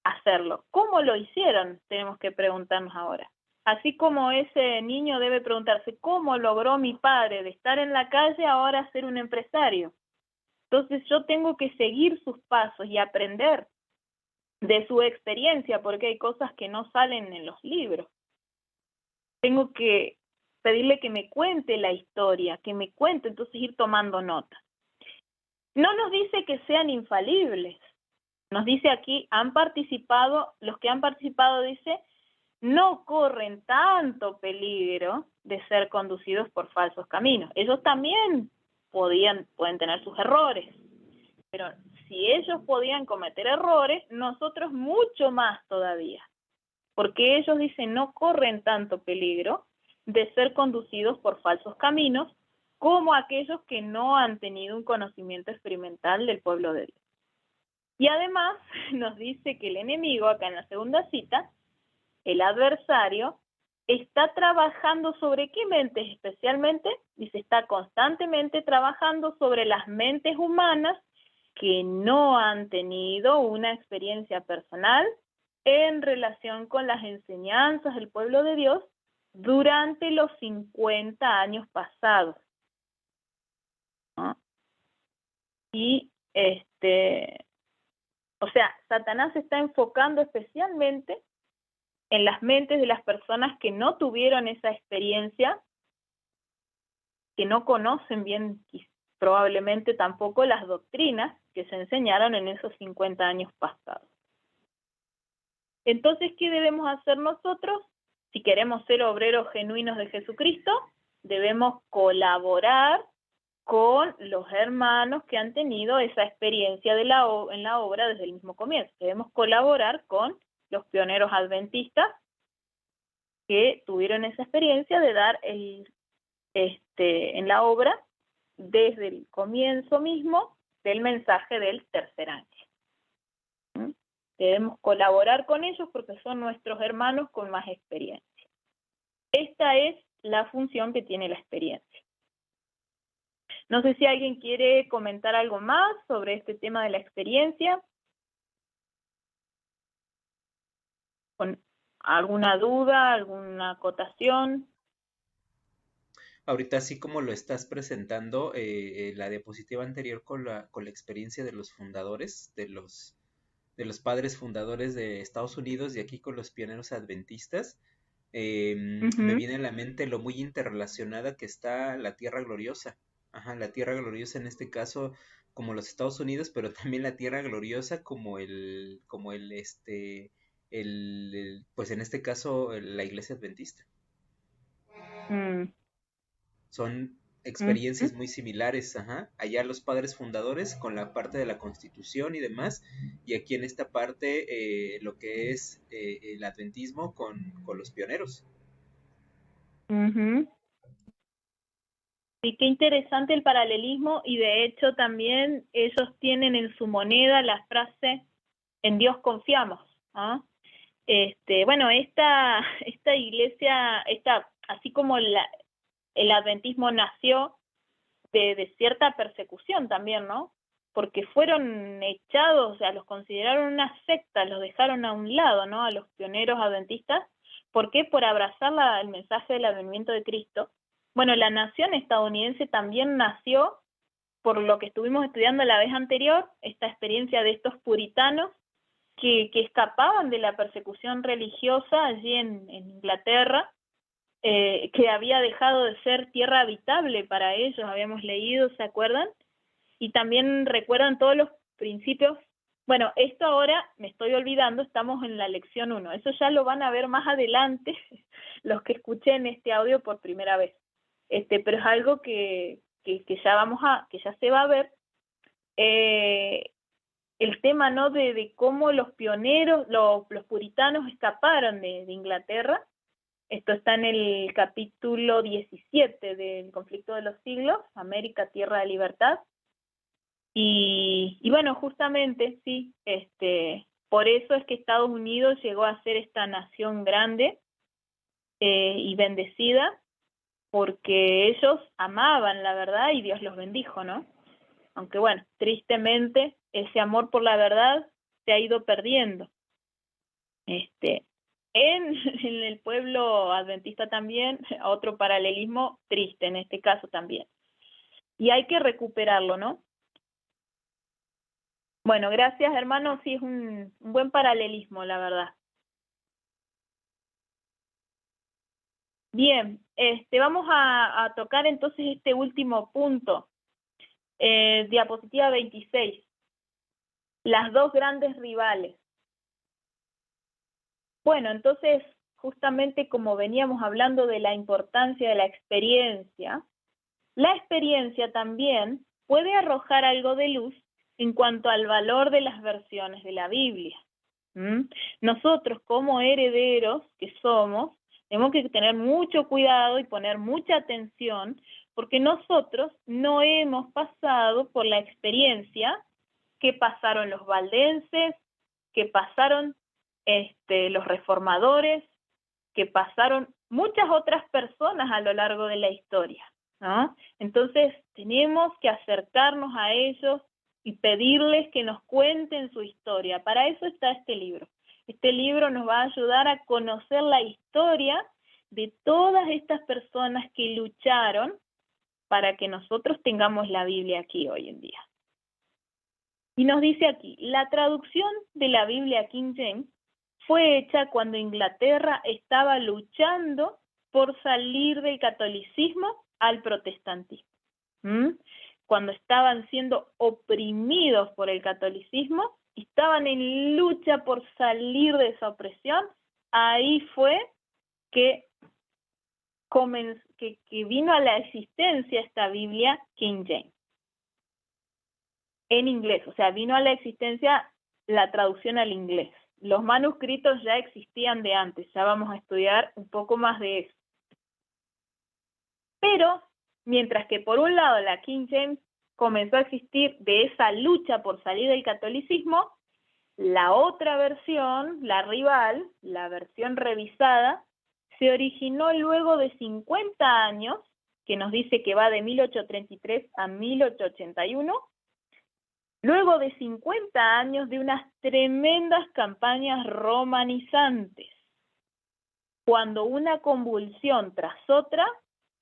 hacerlo. ¿Cómo lo hicieron? Tenemos que preguntarnos ahora. Así como ese niño debe preguntarse, ¿cómo logró mi padre de estar en la calle ahora ser un empresario? Entonces yo tengo que seguir sus pasos y aprender de su experiencia, porque hay cosas que no salen en los libros. Tengo que pedirle que me cuente la historia, que me cuente, entonces ir tomando nota. No nos dice que sean infalibles. Nos dice aquí, han participado, los que han participado, dice, no corren tanto peligro de ser conducidos por falsos caminos. Ellos también pueden tener sus errores, pero si ellos podían cometer errores, nosotros mucho más todavía, porque ellos dicen no corren tanto peligro de ser conducidos por falsos caminos como aquellos que no han tenido un conocimiento experimental del pueblo de Dios. Y además nos dice que el enemigo, acá en la segunda cita, el adversario, está trabajando sobre qué mentes especialmente, dice, está constantemente trabajando sobre las mentes humanas que no han tenido una experiencia personal en relación con las enseñanzas del pueblo de Dios durante los 50 años pasados. ¿No? Y o sea, Satanás se está enfocando especialmente en las mentes de las personas que no tuvieron esa experiencia, que no conocen bien probablemente tampoco las doctrinas que se enseñaron en esos 50 años pasados. Entonces, ¿qué debemos hacer nosotros? Si queremos ser obreros genuinos de Jesucristo, debemos colaborar con los hermanos que han tenido esa experiencia en la obra desde el mismo comienzo. Debemos colaborar con los pioneros adventistas que tuvieron esa experiencia de dar en la obra desde el comienzo mismo del mensaje del tercer ángel. ¿Mm? Debemos colaborar con ellos porque son nuestros hermanos con más experiencia. Esta es la función que tiene la experiencia. No sé si alguien quiere comentar algo más sobre este tema de la experiencia. ¿Con alguna duda, alguna acotación? Ahorita, así como lo estás presentando, la diapositiva anterior con la experiencia de los fundadores, de los padres fundadores de Estados Unidos y aquí con los pioneros adventistas, me viene a la mente lo muy interrelacionada que está la Tierra Gloriosa. Ajá, la Tierra Gloriosa en este caso como los Estados Unidos, pero también la Tierra Gloriosa pues en este caso la Iglesia Adventista. Mm. Son experiencias muy similares, ajá. Allá los padres fundadores con la parte de la Constitución y demás, y aquí en esta parte lo que es el adventismo con los pioneros. Ujú. Sí, qué interesante el paralelismo, y de hecho también ellos tienen en su moneda la frase "en Dios confiamos", ¿ah? Bueno, esta iglesia, así como el adventismo nació de cierta persecución también, ¿no? Porque fueron echados, o sea, los consideraron una secta, los dejaron a un lado, ¿no? A los pioneros adventistas. ¿Por qué? Por abrazar el mensaje del advenimiento de Cristo. Bueno, la nación estadounidense también nació por lo que estuvimos estudiando la vez anterior, esta experiencia de estos puritanos que escapaban de la persecución religiosa allí en Inglaterra, que había dejado de ser tierra habitable para ellos, habíamos leído, ¿se acuerdan? Y también recuerdan todos los principios. Bueno, esto ahora me estoy olvidando, estamos en la lección 1, eso ya lo van a ver más adelante los que escuchen este audio por primera vez. Pero es algo que ya se va a ver. El tema, ¿no? de cómo los pioneros, los puritanos escaparon de Inglaterra. Esto está en el capítulo 17 del Conflicto de los Siglos, América, Tierra de Libertad. Y bueno, justamente, sí, por eso es que Estados Unidos llegó a ser esta nación grande y bendecida, porque ellos amaban la verdad y Dios los bendijo, ¿no? Aunque bueno, tristemente, ese amor por la verdad se ha ido perdiendo. En el pueblo adventista también, otro paralelismo triste en este caso también. Y hay que recuperarlo, ¿no? Bueno, gracias, hermano. Sí, es un buen paralelismo, la verdad. Bien, vamos a tocar entonces este último punto. Diapositiva 26. Las dos grandes rivales. Bueno, entonces, justamente como veníamos hablando de la importancia de la experiencia, la experiencia también puede arrojar algo de luz en cuanto al valor de las versiones de la Biblia. Nosotros, como herederos que somos, tenemos que tener mucho cuidado y poner mucha atención, porque nosotros no hemos pasado por la experiencia que pasaron los valdenses, que pasaron los reformadores, que pasaron muchas otras personas a lo largo de la historia, ¿no? Entonces tenemos que acercarnos a ellos y pedirles que nos cuenten su historia. Para eso está este libro. Este libro nos va a ayudar a conocer la historia de todas estas personas que lucharon para que nosotros tengamos la Biblia aquí hoy en día. Y nos dice aquí, la traducción de la Biblia King James fue hecha cuando Inglaterra estaba luchando por salir del catolicismo al protestantismo. Cuando estaban siendo oprimidos por el catolicismo, estaban en lucha por salir de esa opresión, ahí fue que vino a la existencia esta Biblia King James. En inglés, o sea, vino a la existencia la traducción al inglés. Los manuscritos ya existían de antes, ya vamos a estudiar un poco más de eso. Pero, mientras que por un lado la King James comenzó a existir de esa lucha por salir del catolicismo, la otra versión, la rival, la versión revisada, se originó luego de 50 años, que nos dice que va de 1833 a 1881, luego de 50 años de unas tremendas campañas romanizantes, cuando una convulsión tras otra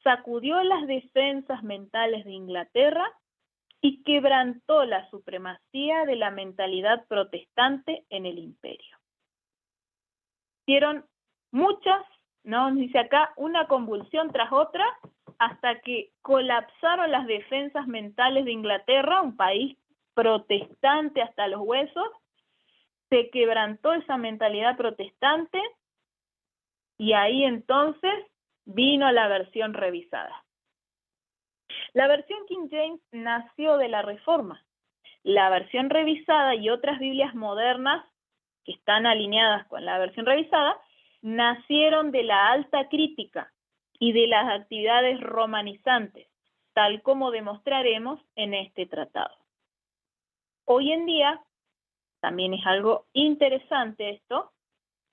sacudió las defensas mentales de Inglaterra y quebrantó la supremacía de la mentalidad protestante en el imperio. Hicieron muchas, ¿no? Dice acá, una convulsión tras otra, hasta que colapsaron las defensas mentales de Inglaterra, un país protestante hasta los huesos, se quebrantó esa mentalidad protestante y ahí entonces vino la versión revisada. La versión King James nació de la Reforma. La versión revisada y otras Biblias modernas que están alineadas con la versión revisada nacieron de la alta crítica y de las actividades romanizantes, tal como demostraremos en este tratado. Hoy en día, también es algo interesante esto,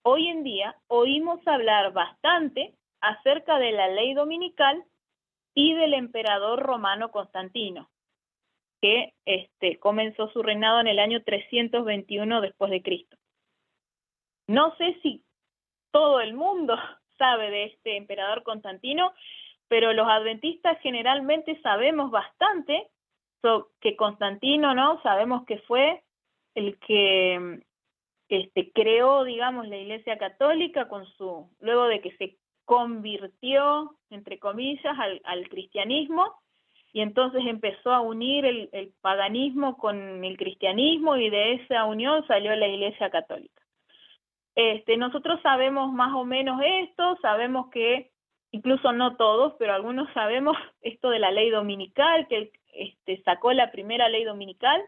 hoy en día oímos hablar bastante acerca de la ley dominical y del emperador romano Constantino, que comenzó su reinado en el año 321 después de Cristo. No sé si todo el mundo sabe de este emperador Constantino, pero los adventistas generalmente sabemos bastante que Constantino, ¿no? Sabemos que fue el que creó, digamos, la Iglesia Católica luego de que se convirtió, entre comillas, al cristianismo, y entonces empezó a unir el paganismo con el cristianismo, y de esa unión salió la Iglesia Católica. Nosotros sabemos más o menos esto, sabemos que, incluso no todos, pero algunos sabemos esto de la ley dominical, que sacó la primera ley dominical,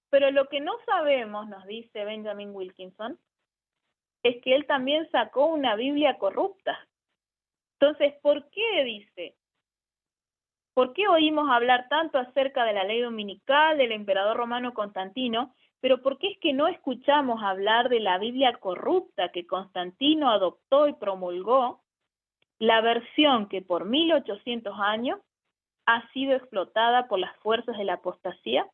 pero lo que no sabemos, nos dice Benjamin Wilkinson, es que él también sacó una Biblia corrupta. Entonces, ¿por qué oímos hablar tanto acerca de la ley dominical, del emperador romano Constantino, pero por qué es que no escuchamos hablar de la Biblia corrupta que Constantino adoptó y promulgó, la versión que por 1800 años ha sido explotada por las fuerzas de la apostasía?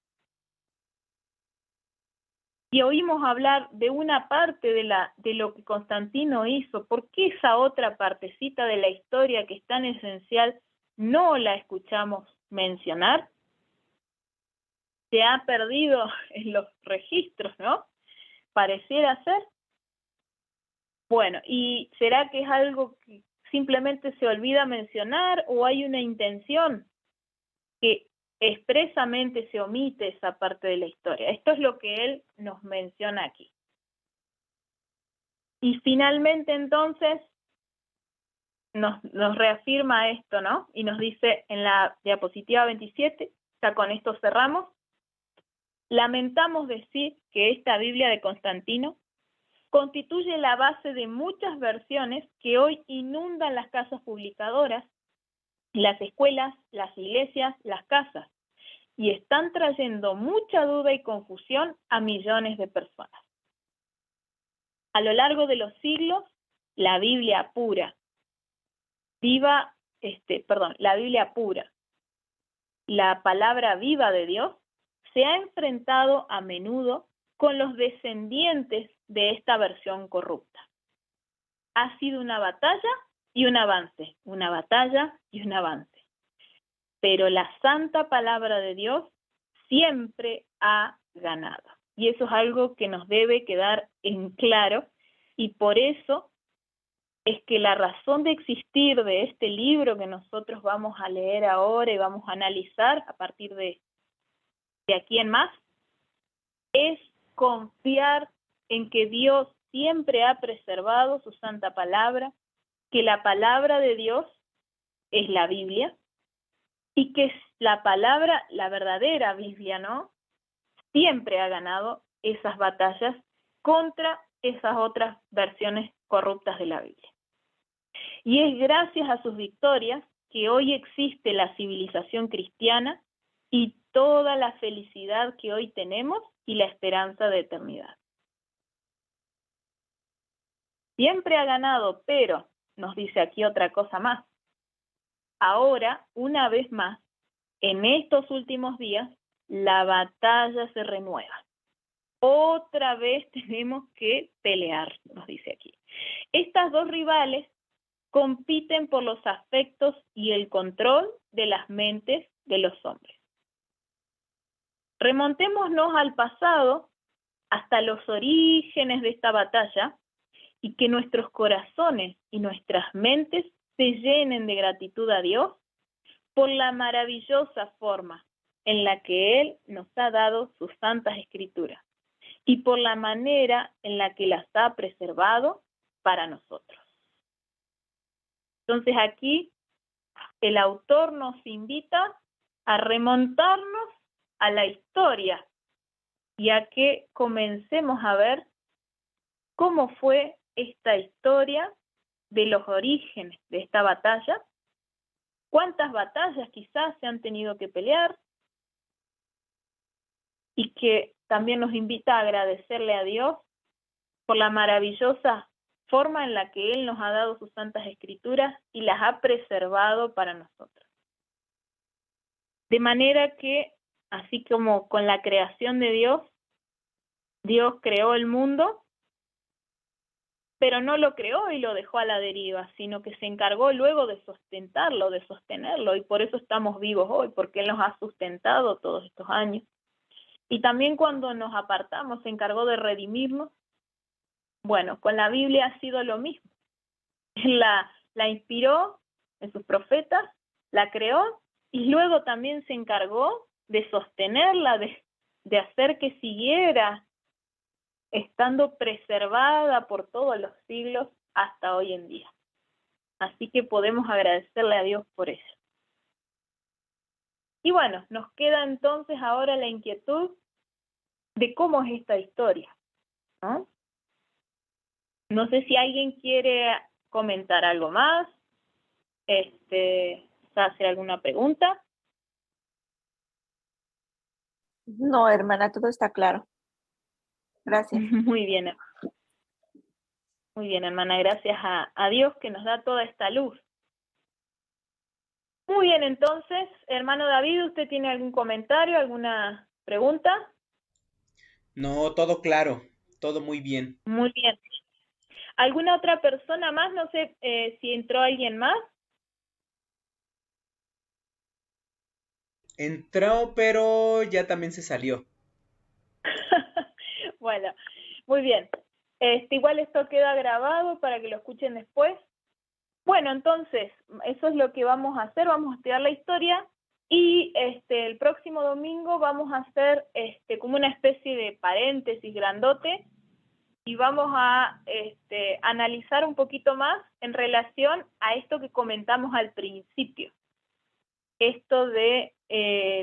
Y oímos hablar de una parte de lo que Constantino hizo. ¿Por qué esa otra partecita de la historia que es tan esencial no la escuchamos mencionar? Se ha perdido en los registros, ¿no? Pareciera ser. Bueno, ¿y será que es algo que simplemente se olvida mencionar, o hay una intención que expresamente se omite esa parte de la historia? Esto es lo que él nos menciona aquí. Y finalmente entonces nos reafirma esto, ¿no? Y nos dice en la diapositiva 27, ya con esto cerramos: lamentamos decir que esta Biblia de Constantino constituye la base de muchas versiones que hoy inundan las casas publicadoras, las escuelas, las iglesias, las casas, y están trayendo mucha duda y confusión a millones de personas. A lo largo de los siglos, la Biblia pura, la palabra viva de Dios, se ha enfrentado a menudo con los descendientes de esta versión corrupta. Ha sido una batalla y un avance, una batalla y un avance. Pero la santa palabra de Dios siempre ha ganado. Y eso es algo que nos debe quedar en claro, y por eso es que la razón de existir de este libro que nosotros vamos a leer ahora y vamos a analizar a partir de aquí en más, es confiar en que Dios siempre ha preservado su santa palabra, que la palabra de Dios es la Biblia, y que la palabra, la verdadera Biblia, ¿no?, siempre ha ganado esas batallas contra esas otras versiones corruptas de la Biblia. Y es gracias a sus victorias que hoy existe la civilización cristiana y toda la felicidad que hoy tenemos y la esperanza de eternidad. Siempre ha ganado, pero nos dice aquí otra cosa más. Ahora, una vez más, en estos últimos días, la batalla se renueva. Otra vez tenemos que pelear, nos dice aquí. Estas dos rivales compiten por los afectos y el control de las mentes de los hombres. Remontémonos al pasado, hasta los orígenes de esta batalla, y que nuestros corazones y nuestras mentes se llenen de gratitud a Dios por la maravillosa forma en la que Él nos ha dado sus santas escrituras y por la manera en la que las ha preservado para nosotros. Entonces aquí el autor nos invita a remontarnos a la historia y a que comencemos a ver cómo fue esta historia de los orígenes de esta batalla, cuántas batallas quizás se han tenido que pelear, y que también nos invita a agradecerle a Dios por la maravillosa forma en la que Él nos ha dado sus santas escrituras y las ha preservado para nosotros. De manera que, así como con la creación de Dios, Dios creó el mundo, pero no lo creó y lo dejó a la deriva, sino que se encargó luego de sustentarlo, de sostenerlo, y por eso estamos vivos hoy, porque Él nos ha sustentado todos estos años. Y también cuando nos apartamos, se encargó de redimirnos. Bueno, con la Biblia ha sido lo mismo. La inspiró en sus profetas, la creó, y luego también se encargó de sostenerla, de hacer que siguiera estando preservada por todos los siglos hasta hoy en día. Así que podemos agradecerle a Dios por eso. Y bueno, nos queda entonces ahora la inquietud de cómo es esta historia, ¿no? No sé si alguien quiere comentar algo más, hacer alguna pregunta. No, hermana, todo está claro. Gracias. Muy bien, hermana, gracias a Dios que nos da toda esta luz. Muy bien, entonces, hermano David, ¿usted tiene algún comentario, alguna pregunta? No, todo claro, todo muy bien. Muy bien. ¿Alguna otra persona más? No sé si entró alguien más. Entró, pero ya también se salió. Bueno, muy bien. Igual esto queda grabado para que lo escuchen después. Bueno, entonces, eso es lo que vamos a hacer. Vamos a estudiar la historia y el próximo domingo vamos a hacer como una especie de paréntesis grandote y vamos a analizar un poquito más en relación a esto que comentamos al principio. Esto de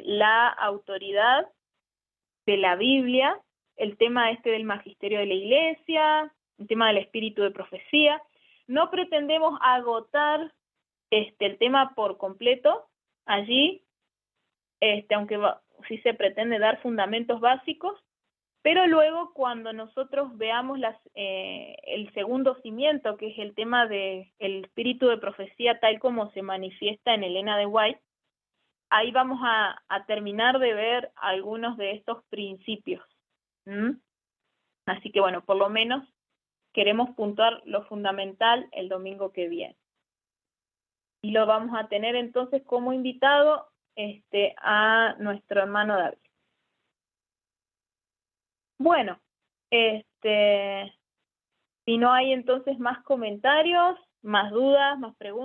la autoridad de la Biblia, el tema del magisterio de la Iglesia, el tema del espíritu de profecía. No pretendemos agotar el tema por completo allí, aunque sí se pretende dar fundamentos básicos, pero luego cuando nosotros veamos el segundo cimiento, que es el tema del espíritu de profecía tal como se manifiesta en Elena de White, ahí vamos a terminar de ver algunos de estos principios. Así que bueno, por lo menos queremos puntuar lo fundamental el domingo que viene. Y lo vamos a tener entonces como invitado a nuestro hermano David. Bueno, si no hay entonces más comentarios, más dudas, más preguntas.